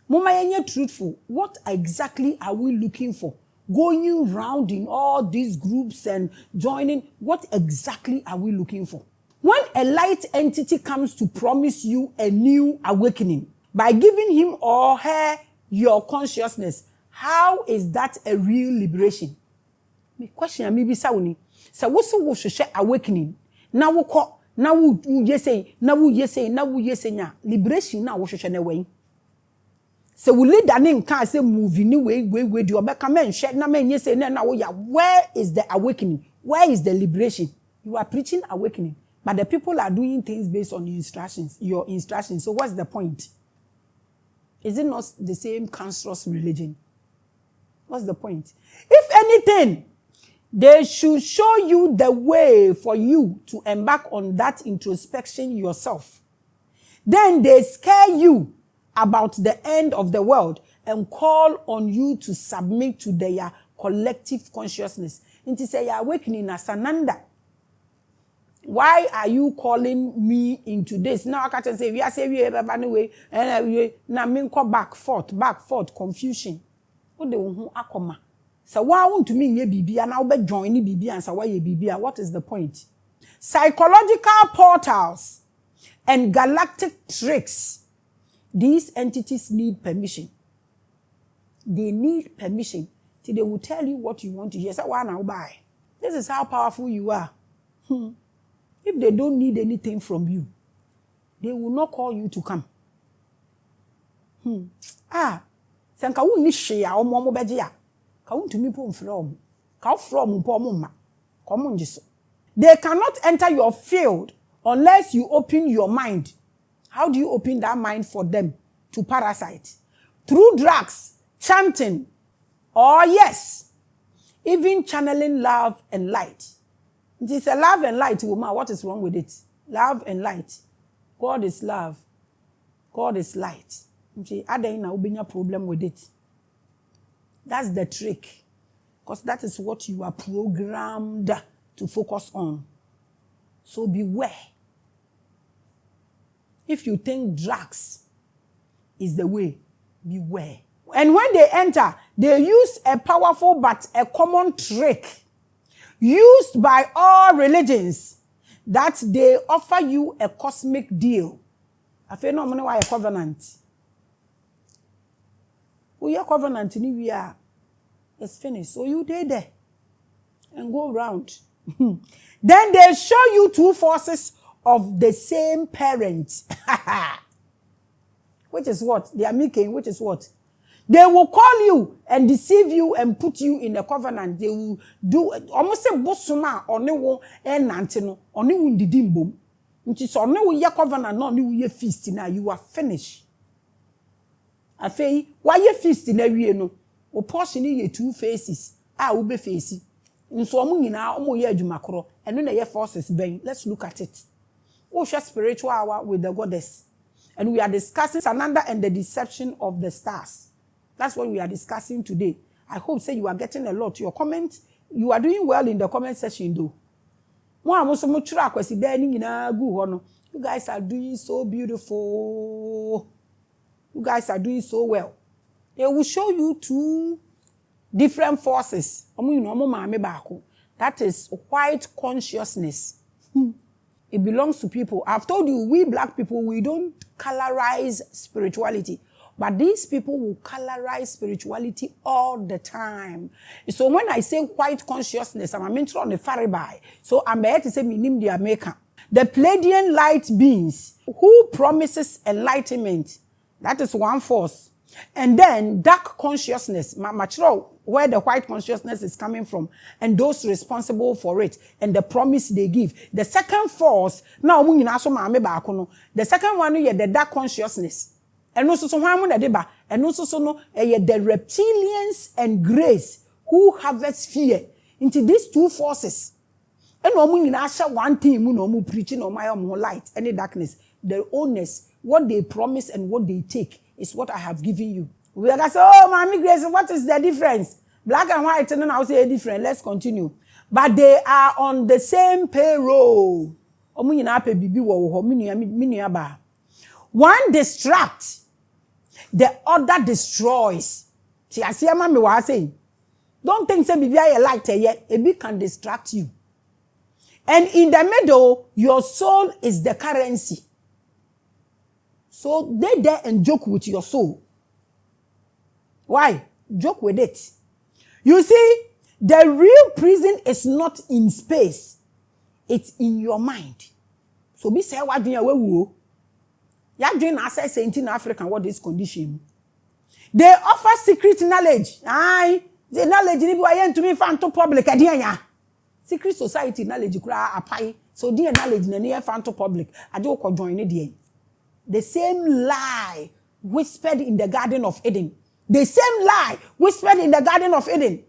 A: mama yenye truthful. What exactly are we looking for? Going round in all these groups and joining, what exactly are we looking for? When a light entity comes to promise you a new awakening by giving him or her your consciousness, how is that a real liberation? Me question me bisa woni. So wo hwehwe awakening. Na wo ko, na wo yesey, na wo yesey nya. Liberation na wo hwehwe na wen. So we lead an in can say movie ni way do obeka men share na men yesey na wo ya. Where is the awakening? Where is the liberation? You are preaching awakening. But the people are doing things based on your instructions. So what's the point? Is it not the same cancerous religion? What's the point? If anything, they should show you the way for you to embark on that introspection yourself. Then they scare you about the end of the world and call on you to submit to their collective consciousness. It is a awakening as SANANDA. Why are you calling me into this? Now I can't say we are saying we anyway, and now me call back forth, confusion. What they want akoma? So why want to mean ye bibia now be join ni bibia and so why ye bibia? What is the point? Psychological portals and galactic tricks. These entities need permission. They need permission till they will tell you what you want to hear. So why now buy? This is how powerful you are. If they don't need anything from you, they will not call you to come. Sanka wu ni share o mo beje ya. Ka wu ntumi po mfrɛ ka from po mo ma. Ko mo ngiso. They cannot enter your field unless you open your mind. How do you open that mind for them to parasite? Through drugs, chanting, or yes, even channeling love and light. It is a love and light, woman. What is wrong with it? Love and light. God is love. God is light. I don't know problem with it. That's the trick. Because that is what you are programmed to focus on. So beware. If you think drugs is the way, beware. And when they enter, they use a powerful but a common trick used by all religions. that they offer you a cosmic deal. I feel no money why a covenant. We are covenant in we are. It's finished. So you stay there and go around. Then they show you two forces of the same parent. Which is what? They are making, which is what? They will call you and deceive you and put you in a covenant. They will do almost a bosuma or no and antino or no in the dimbo. Which is on no your covenant, no new feast now. You are finished. I say, why you feast in every no? Or portion ye two faces. I will be facing. In so now, year macro, and then the forces bang. Let's look at it. Oh, share spiritual hour with the goddess. And we are discussing SANANDA and the deception of the stars. That's what we are discussing today. I hope say you are getting a lot. Your comments, you are doing well in the comment section though. You guys are doing so beautiful. You guys are doing so well. They will show you two different forces. That is white consciousness. It belongs to people. I've told you, we black people, we don't colorize spirituality. But these people will colorize spirituality all the time. So when I say white consciousness, I'm mentioning on the Farabai. So I'm here to say, minim the American. The Pleiadian light beings who promises enlightenment. That is one force. And then dark consciousness, where the white consciousness is coming from, and those responsible for it, and the promise they give. The second force, now the second one is the dark consciousness. And also so and also so no the reptilians and grace who harvest fear into these two forces. And one thing no preaching no my light, any darkness. The owners, what they promise and what they take is what I have given you. We are going to say, oh, Maame Grace, what is the difference? Black and white, and then I'll say different. Let's continue. But they are on the same payroll. One distracts, the other destroys. See, I see a man was saying, don't think say baby I like yet. A bit can distract you. And in the middle, your soul is the currency. So they there and joke with your soul. Why? Joke with it. You see, the real prison is not in space. It's in your mind. So be say what do you are doing access in Africa what is condition. They offer secret knowledge. Aye, the knowledge ni bi to me fan to public adianya. Secret society knowledge kura apai. So the knowledge na near fan to public. Ade ko join there. The same lie whispered in the Garden of Eden. The same lie whispered in the Garden of Eden.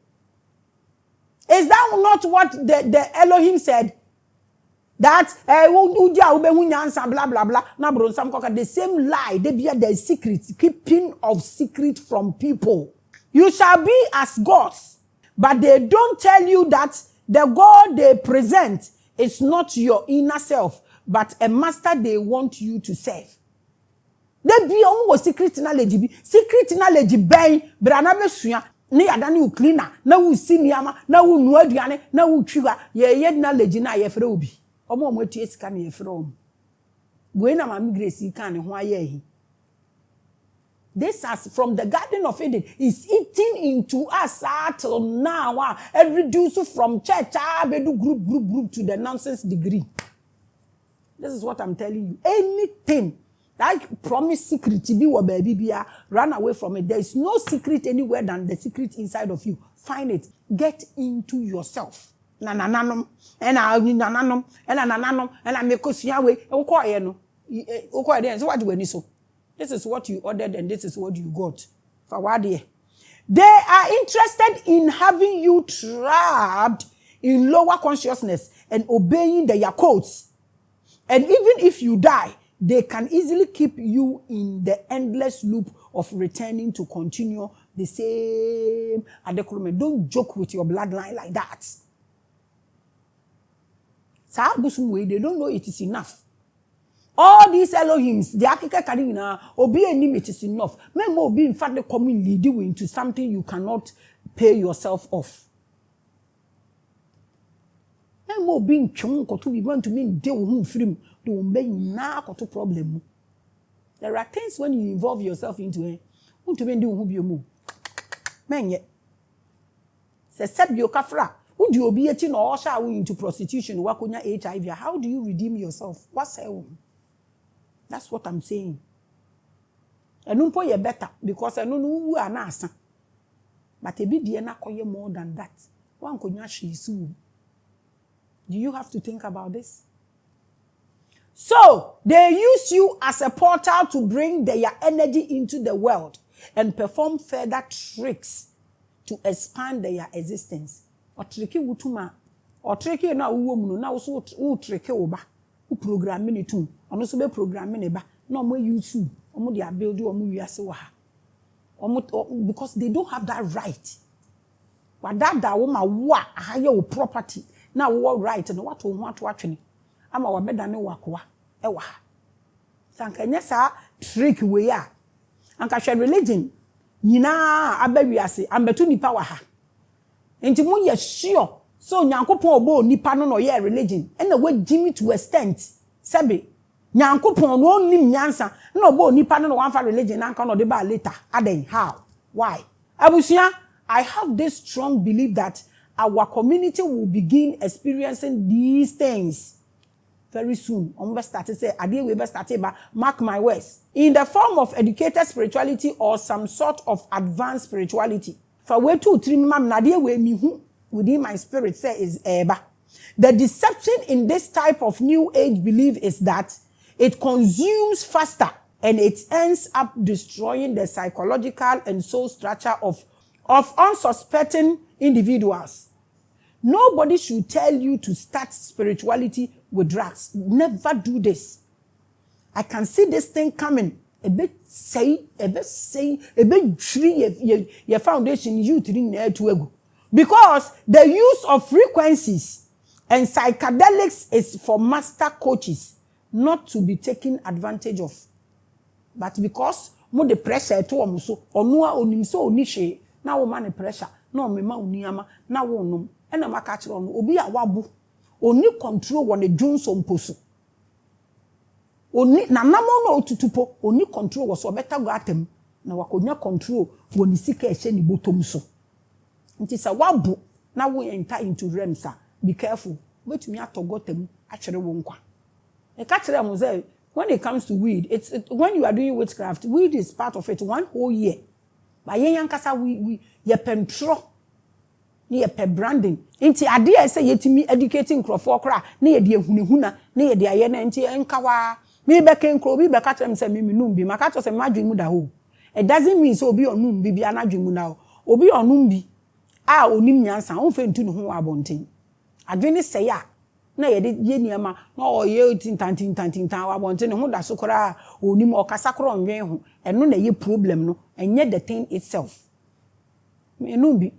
A: Is that not what the Elohim said? That blah blah blah. The same lie, they be the secret, keeping of secret from people. You shall be as gods, but they don't tell you that the God they present is not your inner self, but a master they want you to serve. They be almost secret knowledge. Secret knowledge bang, but another suya. Ni adani u cleaner, na u siniama, na u nuaduane, na u twiga. Ye knowledge na ye fere obi. Omo mo tie sika na ye fere om. We na Maame Grace kan ho aye. This has from the Garden of Eden is eating into us till now. And reduce from church, bedu group to the nonsense degree. This is what I'm telling you. Anything like promise secret to be what baby run away from it. There is no secret anywhere than the secret inside of you. Find it. Get into yourself. Nananum and nananum and nananum and I make way. So what do we need so? This is what you ordered and this is what you got. For what day? They are interested in having you trapped in lower consciousness and obeying their codes. And even if you die, they can easily keep you in the endless loop of returning to continue the same adequate. Don't joke with your bloodline like that. They don't know it is enough. All these Elohims, the Akika Karina, obi enim it is enough. Men more be in fact the coming lead you into something you cannot pay yourself off. And more being chung or to be going to mean deal with film, do make now or to problem. There are things when you involve yourself into it, who to do who you move. Man, yet. Say, Seb your kafra, would you be a chin or shall we into prostitution, work on your HIV? How do you redeem yourself? What's hell? That's what I'm saying. And no point better because I know who are nasa. But a bit na koye more than that. One konya she soon. Do you have to think about this? So they use you as a portal to bring their energy into the world and perform further tricks to expand their existence. Or tricky wutuma, or tricky na woman now so tricky oba, who programming it too, and also be programming eba, no more YouTube, or more they are building or more because they don't have that right. But that woman wa higher property. Now what right and what watching. I'm our better no wakwa. Ewa. Sankanyesa trick we are. Anka religion. Nina abewiase ambetu nipa wa ha. Enti mu ye sure so nyankopon obo nipa no ye religion. And the way Jimmy to extent. Sabi nyankopon no nim nyansa na obo nipa no wan fa religion anka no de ba later. Aden how? Why? Abusia, I have this strong belief that our community will begin experiencing these things very soon. Mark my words. In the form of educated spirituality or some sort of advanced spirituality. For way 2 3 mam nadia we mi hu within my spirit say is eba. The deception in this type of new age belief is that it consumes faster and it ends up destroying the psychological and soul structure of unsuspecting individuals. Nobody should tell you to start spirituality with drugs. Never do this. I can see this thing coming. A bit tree, your foundation, you to ego. Because the use of frequencies and psychedelics is for master coaches, not to be taken advantage of. But because more the pressure to omuso, onua onimso onishe, na wo man pressure, no me ma uniama, na wo nom. Ena maka kire ono obi a wabu oni control won edwunso mposo oni na namo no otutupo oni control wo so beta go atem na wakonya control woni sika ehye ni botom so nti sa wabu na wo enter into remsa be careful wetumi atogotem a kire wo nkwa e ka kire mo say when it comes to weed when you are doing witchcraft, weed is part of it 1 whole year ba yen yankasa we ye pentro ni pe branding nti ade e say yetimi educating crofo kra na ye de ehunehuna na ye de aye na nti enkawa me be ken kro bi be ka tell me say me num bi maka to say madwen mu da ho. It doesn't mean so obi onum bi bi anadwen mu na obi onum bi a onim nyansa on fe ntu ne ho abonten adwene say a na ye de ye niama na o ye tintantintantintan abonten ne ho da so kra onim okasa kro onwen ho eno na ye problem no enye the thing itself.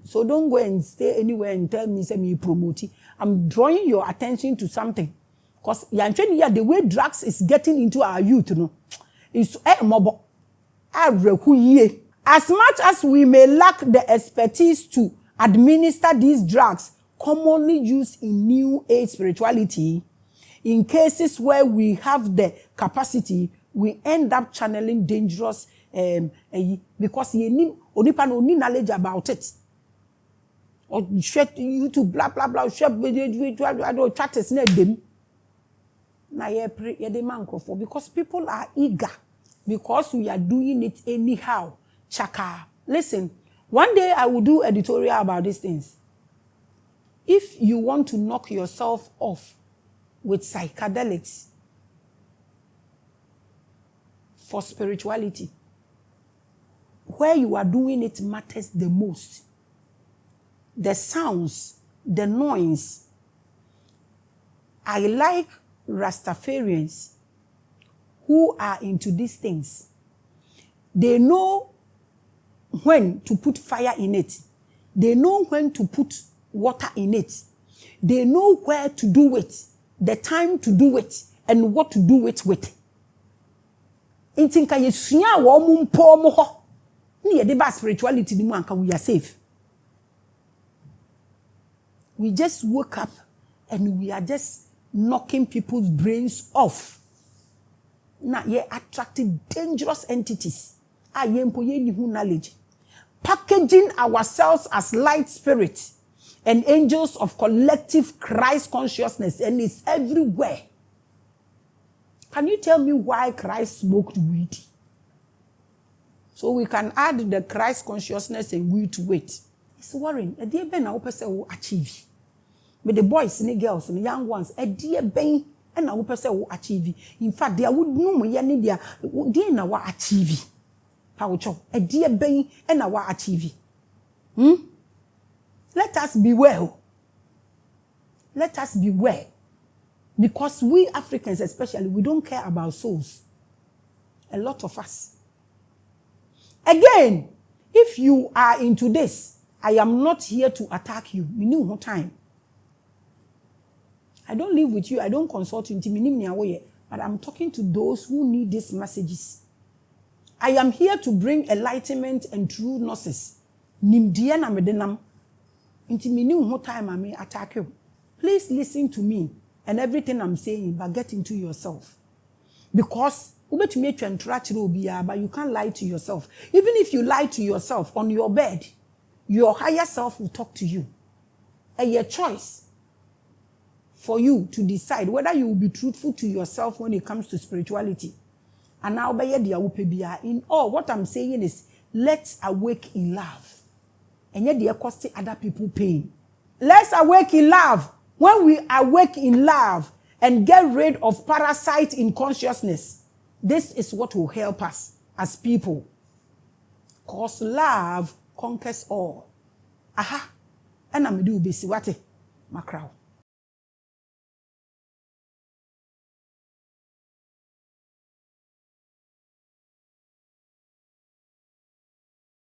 A: So don't go and stay anywhere and tell me say me promote. I'm drawing your attention to something. Because the way drugs is getting into our youth, no, it's mobile. As much as we may lack the expertise to administer these drugs commonly used in new age spirituality, in cases where we have the capacity, we end up channeling dangerous because onipa no ni knowledge about it. Or share YouTube blah blah blah share video chat is na dem. Na ye pray ye de mankofo because people are eager because we are doing it anyhow. Chaka. Listen, one day I will do editorial about these things. If you want to knock yourself off with psychedelics for spirituality, where you are doing it matters the most. The sounds, the noise. I like Rastafarians who are into these things. They know when to put fire in it. They know when to put water in it. They know where to do it, the time to do it, and what to do it with. Intinka yesuya wo mumpo mo ho. Ni ye de ba spirituality ni mu anka we are safe. We just woke up and we are just knocking people's brains off. Now, you're attracting dangerous entities. Knowledge. Packaging ourselves as light spirits and angels of collective Christ consciousness, and it's everywhere. Can you tell me why Christ smoked weed? So we can add the Christ consciousness and weed to it. It's worrying. A dear Ben, I hope I will achieve. But the boys and the girls and the young ones, a dear Ben, and I hope I will achieve. In fact, they would know me, and they now achieve. Paucho, a dear Ben, and I will achieve. Let us beware. Let us beware. Because we Africans especially, we don't care about souls. A lot of us. Again, if you are into this, I am not here to attack you. Me know time. I don't live with you. I don't consult you. But I'm talking to those who need these messages. I am here to bring enlightenment and true gnosis. Nimdia na medenam. Inti me know time I may attack you. Please listen to me and everything I'm saying, but get into yourself. Because but you can't lie to yourself. Even if you lie to yourself on your bed, your higher self will talk to you. And your choice for you to decide whether you will be truthful to yourself when it comes to spirituality. And now, in all, what I'm saying is, let's awake in love. And yet they are costing other people pain. Let's awake in love. When we awake in love and get rid of parasite in consciousness, this is what will help us as people. Because love conquers all. Aha. And I'm do basiwate. Macrow.